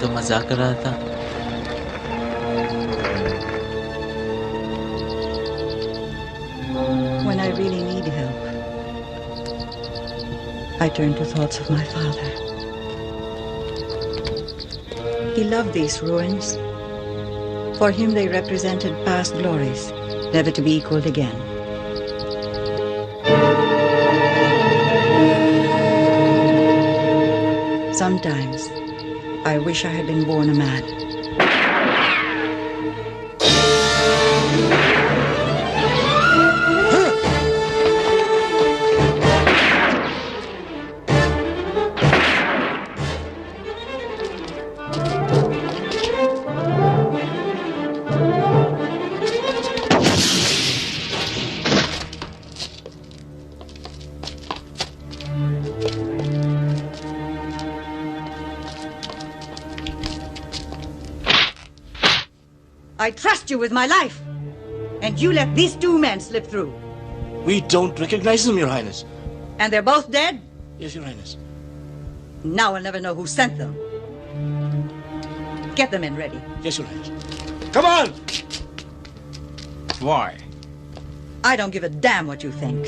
तो मजाक कर रहा था। When I really need help, I turn to thoughts of my father. He loved these ruins. For him they represented past glories, never to be equaled again. Sometimes, I wish I had been born a man. I trust you with my life, and you let these two men slip through. We don't recognize them, Your Highness. And they're both dead? Yes, Your Highness. Now I'll never know who sent them. Get the men ready. Yes, Your Highness. Come on! Why? I don't give a damn what you think.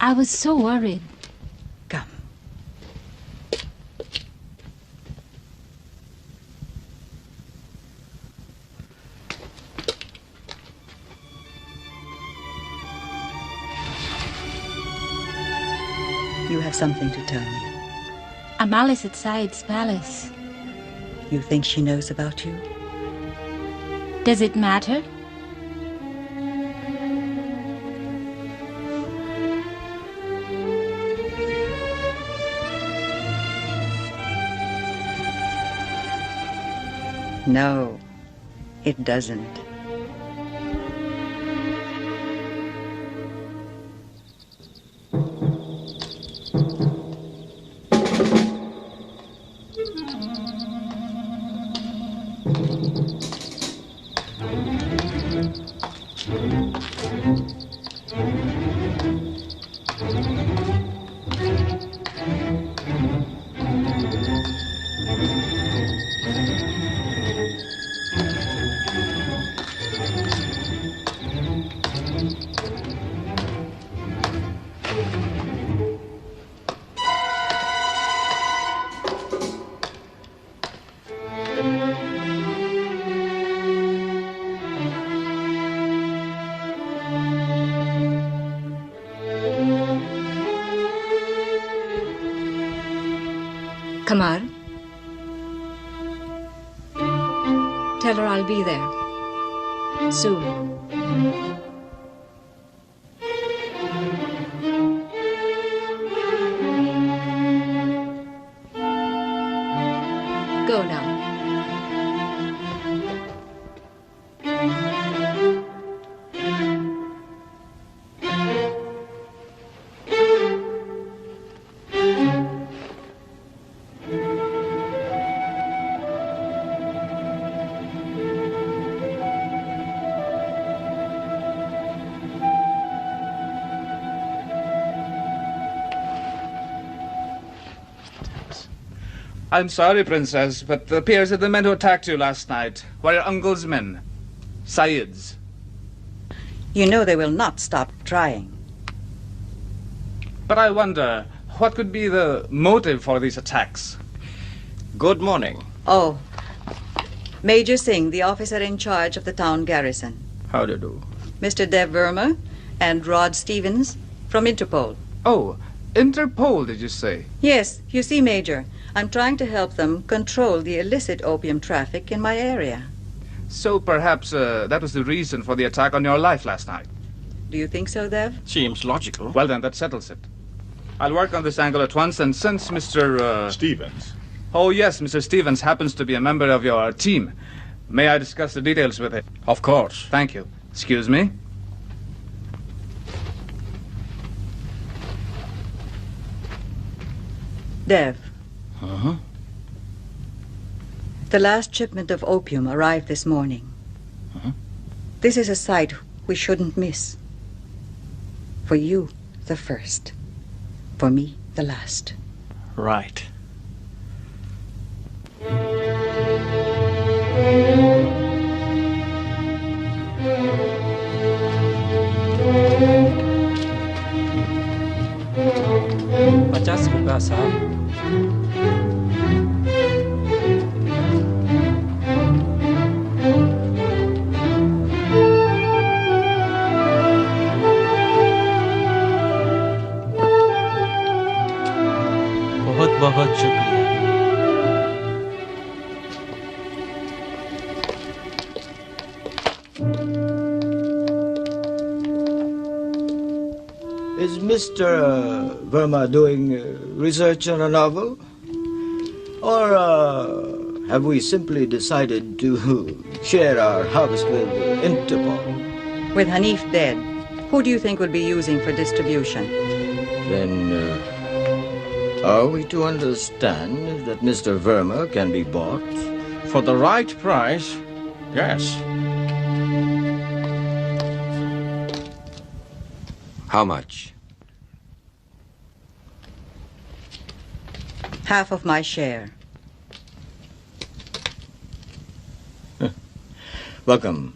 I was so worried. Come. You have something to tell me. Amal is at Said's palace. You think she knows about you? Does it matter? No, it doesn't. Kamar, tell her I'll be there soon. Go now. I'm sorry, Princess, but it appears that the men who attacked you last night were your uncle's men, Syed's. You know they will not stop trying. But I wonder, what could be the motive for these attacks? Good morning. Oh, Major Singh, the officer in charge of the town garrison. How do you do? Mr. Dev Verma and Rod Stevens from Interpol. Oh, Interpol, did you say? Yes, you see, Major, I'm trying to help them control the illicit opium traffic in my area. So perhaps that was the reason for the attack on your life last night. Do you think so, Dev? Seems logical. Well then, that settles it. I'll work on this angle at once, and since Mr. Stevens. Oh yes, Mr. Stevens happens to be a member of your team, may I discuss the details with him? Of course. Thank you. Excuse me. Dev. Uh-huh. The last shipment of opium arrived this morning. Uh-huh. This is a sight we shouldn't miss. For you, the first. For me, the last. Right. ₹50 साहब. बहुत बहुत शुक्रिया. Is Mr. Verma doing research on a novel? Or have we simply decided to share our harvest with Interpol? With Hanif dead, who do you think will be using for distribution? Then, are we to understand that Mr. Verma can be bought? For the right price, yes. How much? Half of my share. Welcome.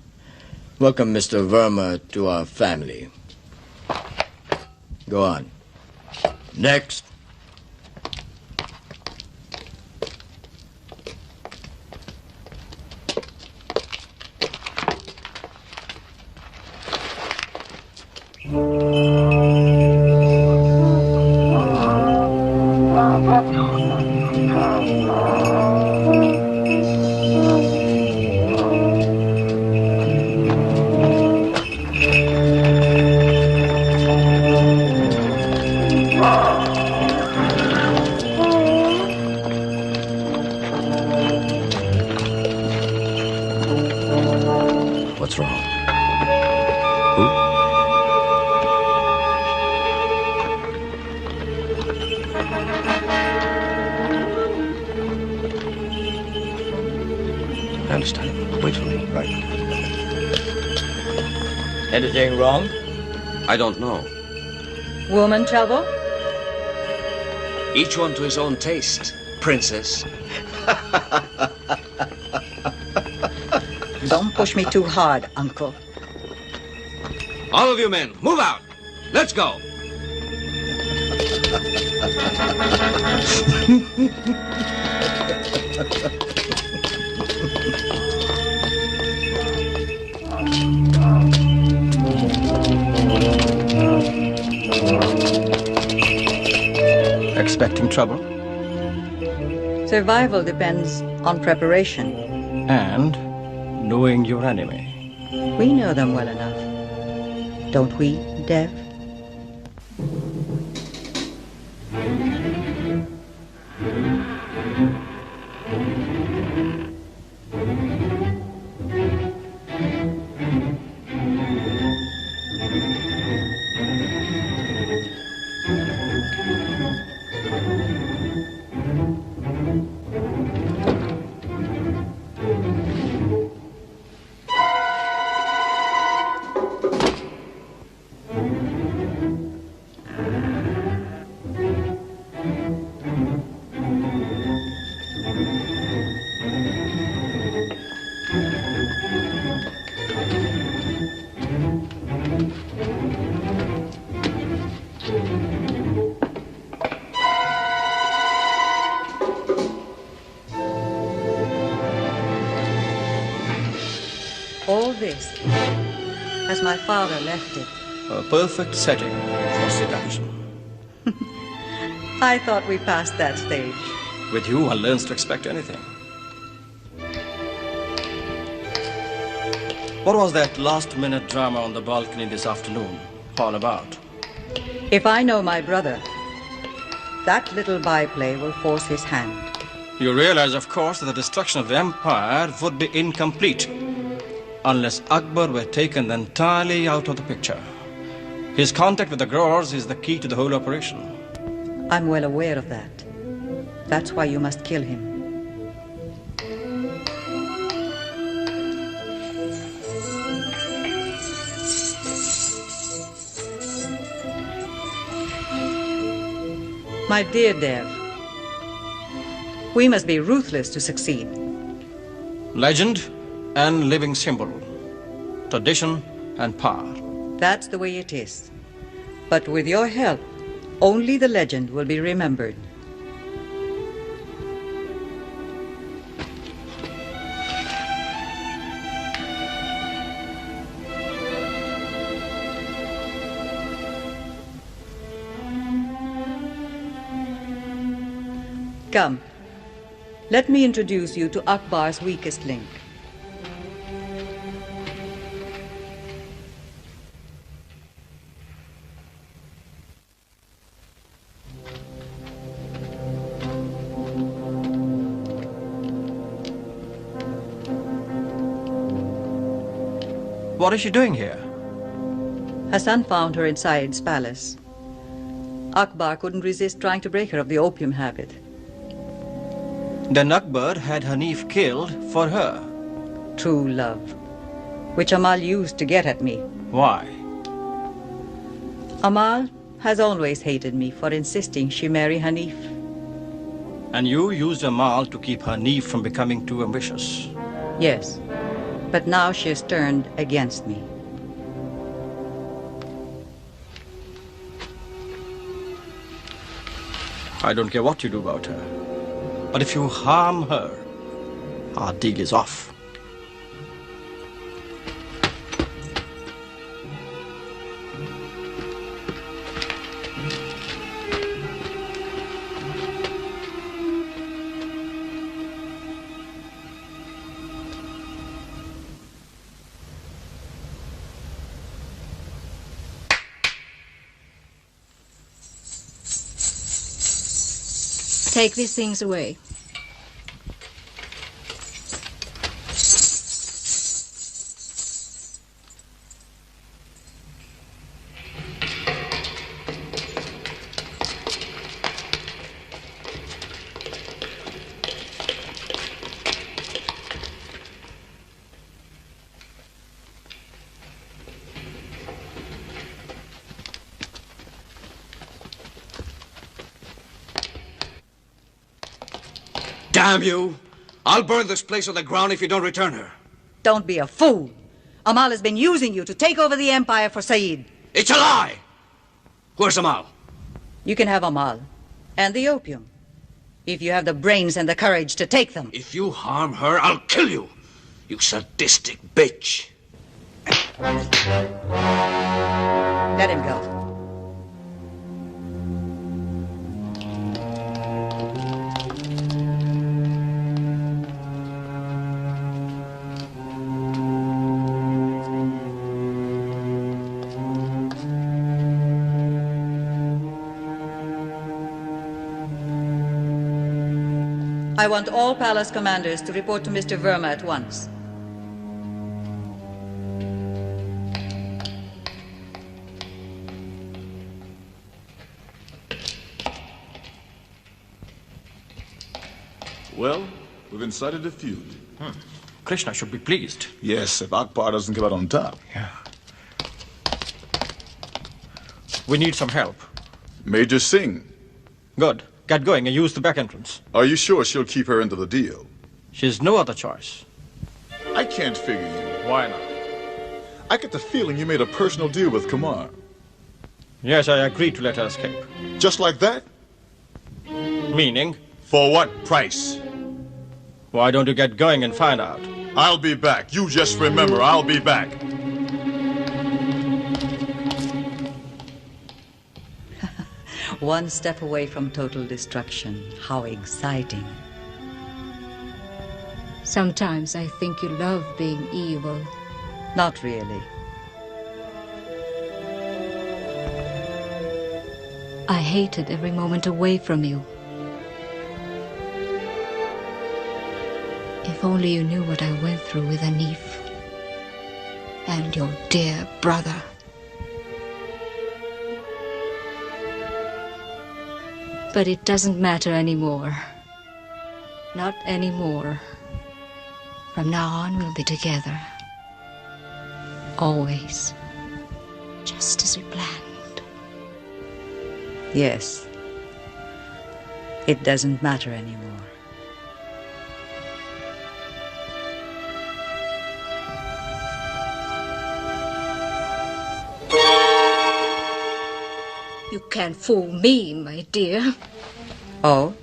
Welcome, Mr. Verma, to our family. Go on. Next. What's wrong? I understand. Wait for me. Right. Anything wrong? I don't know. Woman trouble? Each one to his own taste, princess. Don't push me too hard, Uncle. All of you men, move out. Let's go. Expecting trouble? Survival depends on preparation. And knowing your enemy. We know them well enough. Don't we, Dev? All this, as my father left it. A perfect setting for seduction. I thought we passed that stage. With you, one learns to expect anything. What was that last-minute drama on the balcony this afternoon all about? If I know my brother, that little byplay will force his hand. You realize, of course, that the destruction of the empire would be incomplete unless Akbar were taken entirely out of the picture. His contact with the growers is the key to the whole operation. I'm well aware of that. That's why you must kill him. My dear Dev, we must be ruthless to succeed. Legend and living symbol. Tradition and power. That's the way it is. But with your help, only the legend will be remembered. Come, let me introduce you to Akbar's weakest link. What is she doing here? Hassan found her inside Said's palace. Akbar couldn't resist trying to break her of the opium habit. Then Akbar had Hanif killed for her. True love, which Amal used to get at me. Why? Amal has always hated me for insisting she marry Hanif. And you used Amal to keep Hanif from becoming too ambitious. Yes, but now she has turned against me. I don't care what you do about her. But if you harm her, our dig is off. Take these things away. Damn you! I'll burn this place to the ground if you don't return her. Don't be a fool. Amal has been using you to take over the empire for Said. It's a lie! Where's Amal? You can have Amal and the opium, if you have the brains and the courage to take them. If you harm her, I'll kill you, you sadistic bitch. Let him go. I want all palace commanders to report to Mr. Verma at once. Well, we've incited a feud. Krishna should be pleased. Yes, if Akbar doesn't come out on top. Yeah. We need some help. Major Singh. Good. Get going and use the back entrance. Are you sure she'll keep her end of the deal? She's no other choice. I can't figure you. Why not? I get the feeling you made a personal deal with Kumar. Yes, I agreed to let her escape. Just like that? Meaning? For what price? Why don't you get going and find out? I'll be back. You just remember, I'll be back. One step away from total destruction. How exciting. Sometimes I think you love being evil. Not really. I hated every moment away from you. If only you knew what I went through with Hanif and your dear brother. But it doesn't matter anymore. Not anymore. From now on, we'll be together. Always. Just as we planned. Yes. It doesn't matter anymore. You can't fool me, my dear. Oh?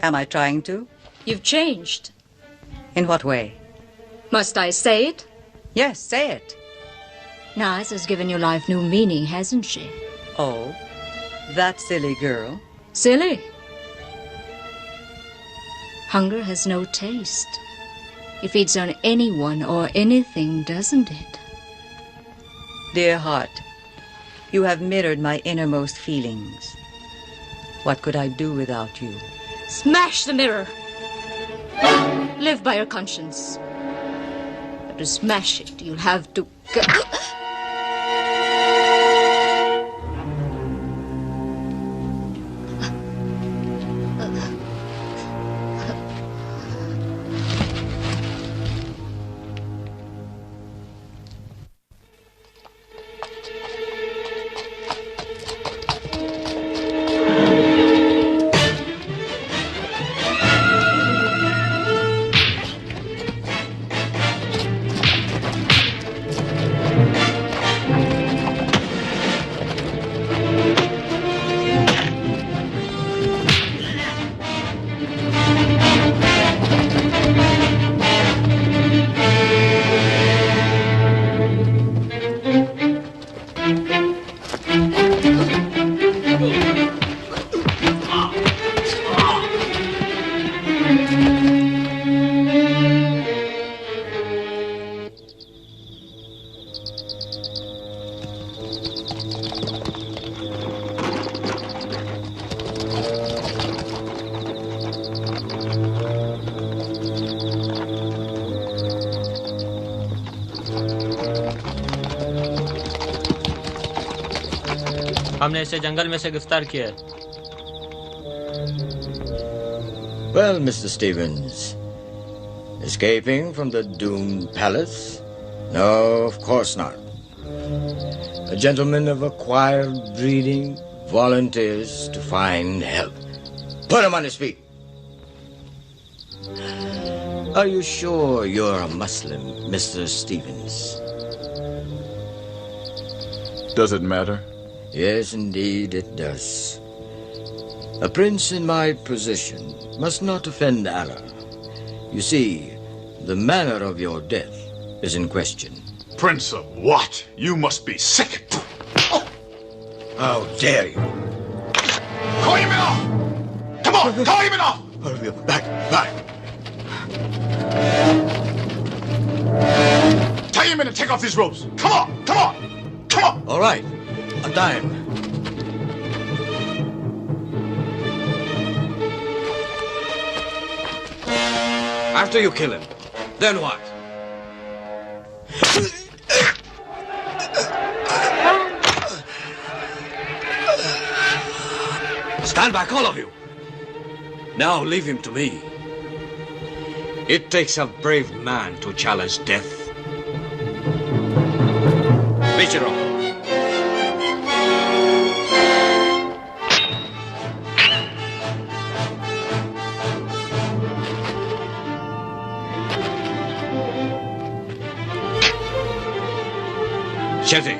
Am I trying to? You've changed. In what way? Must I say it? Yes, say it. Naz has given your life new meaning, hasn't she? Oh? That silly girl? Silly? Hunger has no taste. It feeds on anyone or anything, doesn't it? Dear heart, you have mirrored my innermost feelings. What could I do without you? Smash the mirror! Live by your conscience. But to smash it, you'll have to go. हमने इसे जंगल में से गिरफ्तार किया है। Well, Mr. Stevens, escaping from the doomed palace? No, of course not. A gentleman of acquired breeding volunteers to find help. Put him on his feet. Are you sure you're a Muslim, Mr. Stevens? Does it matter? Yes, indeed it does. A prince in my position must not offend Allah. You see, the manner of your death is in question. Prince of what? You must be sick. How dare you? Call him off! Come on, call him off! Back, back. Tie him in and take off these ropes. Come on, come on, come on! All right, untie him. After you kill him, then what? Stand back, all of you. Now leave him to me. It takes a brave man to challenge death. Michiro. Shetty.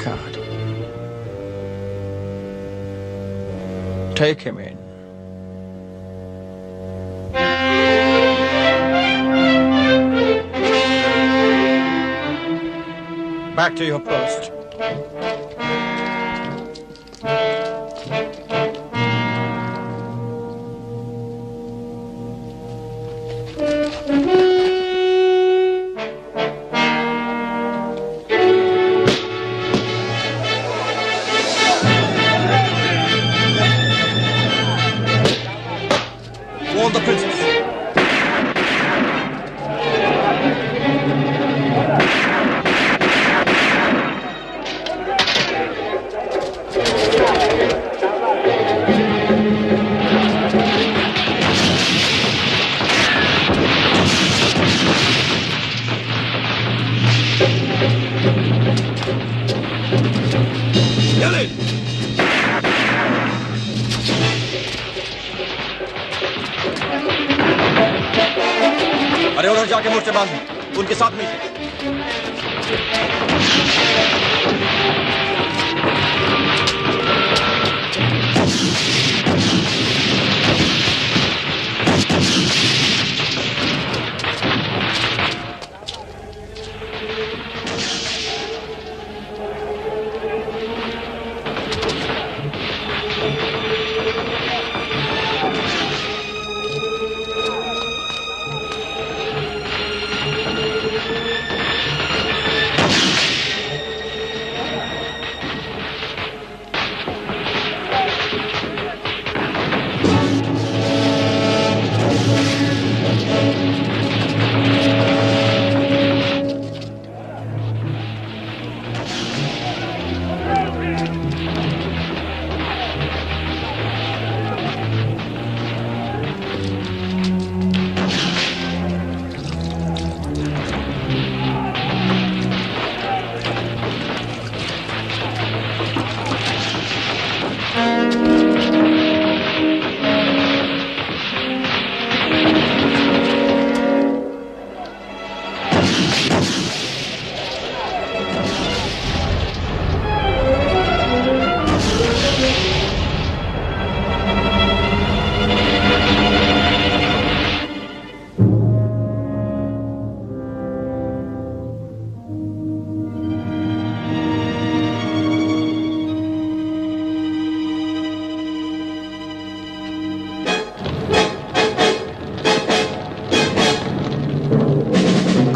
card. Take him in. Back to your post. Warn the princess. अरे उधर जाके मोर्चे बांधो, उनके साथ मिलके।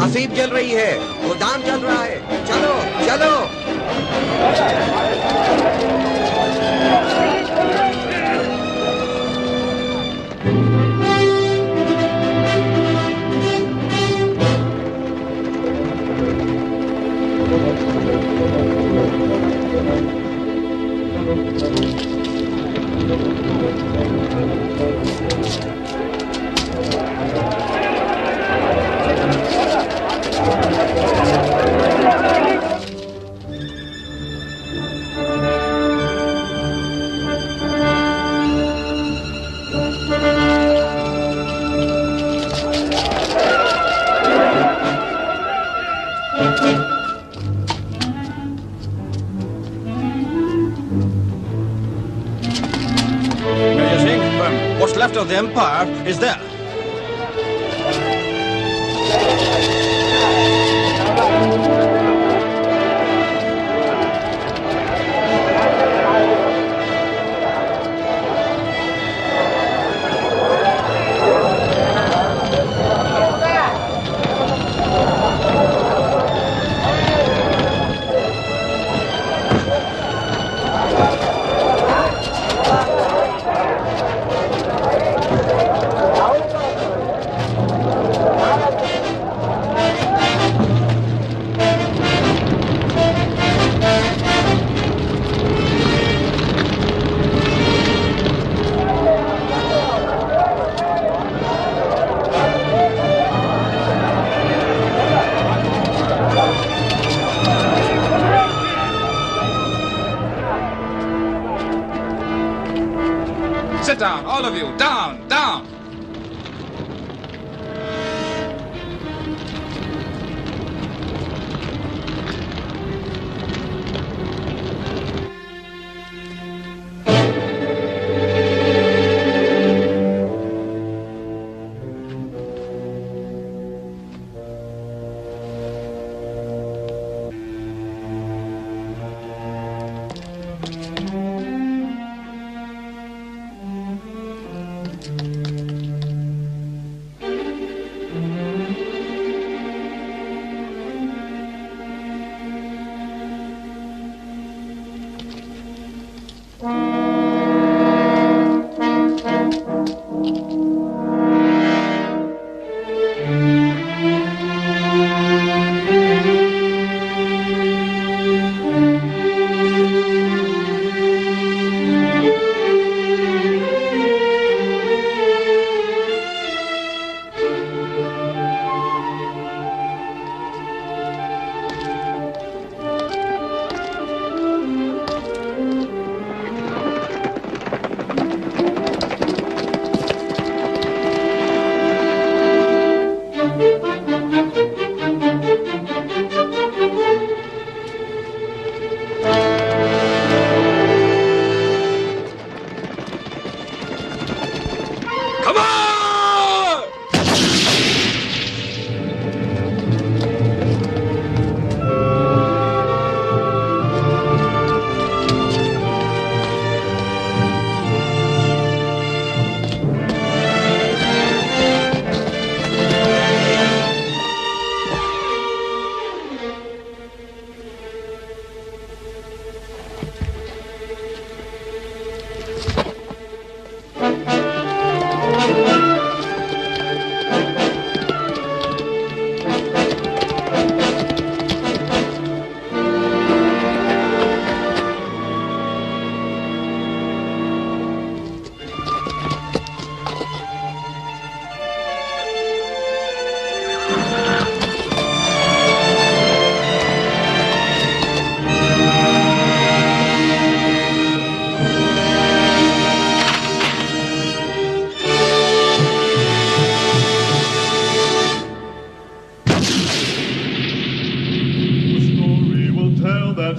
असीब जल रही है, गोदाम चल रहा है, चलो चलो। What's left of the empire is there. Sit down, all of you. Down, down.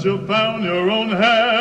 you found your own hair.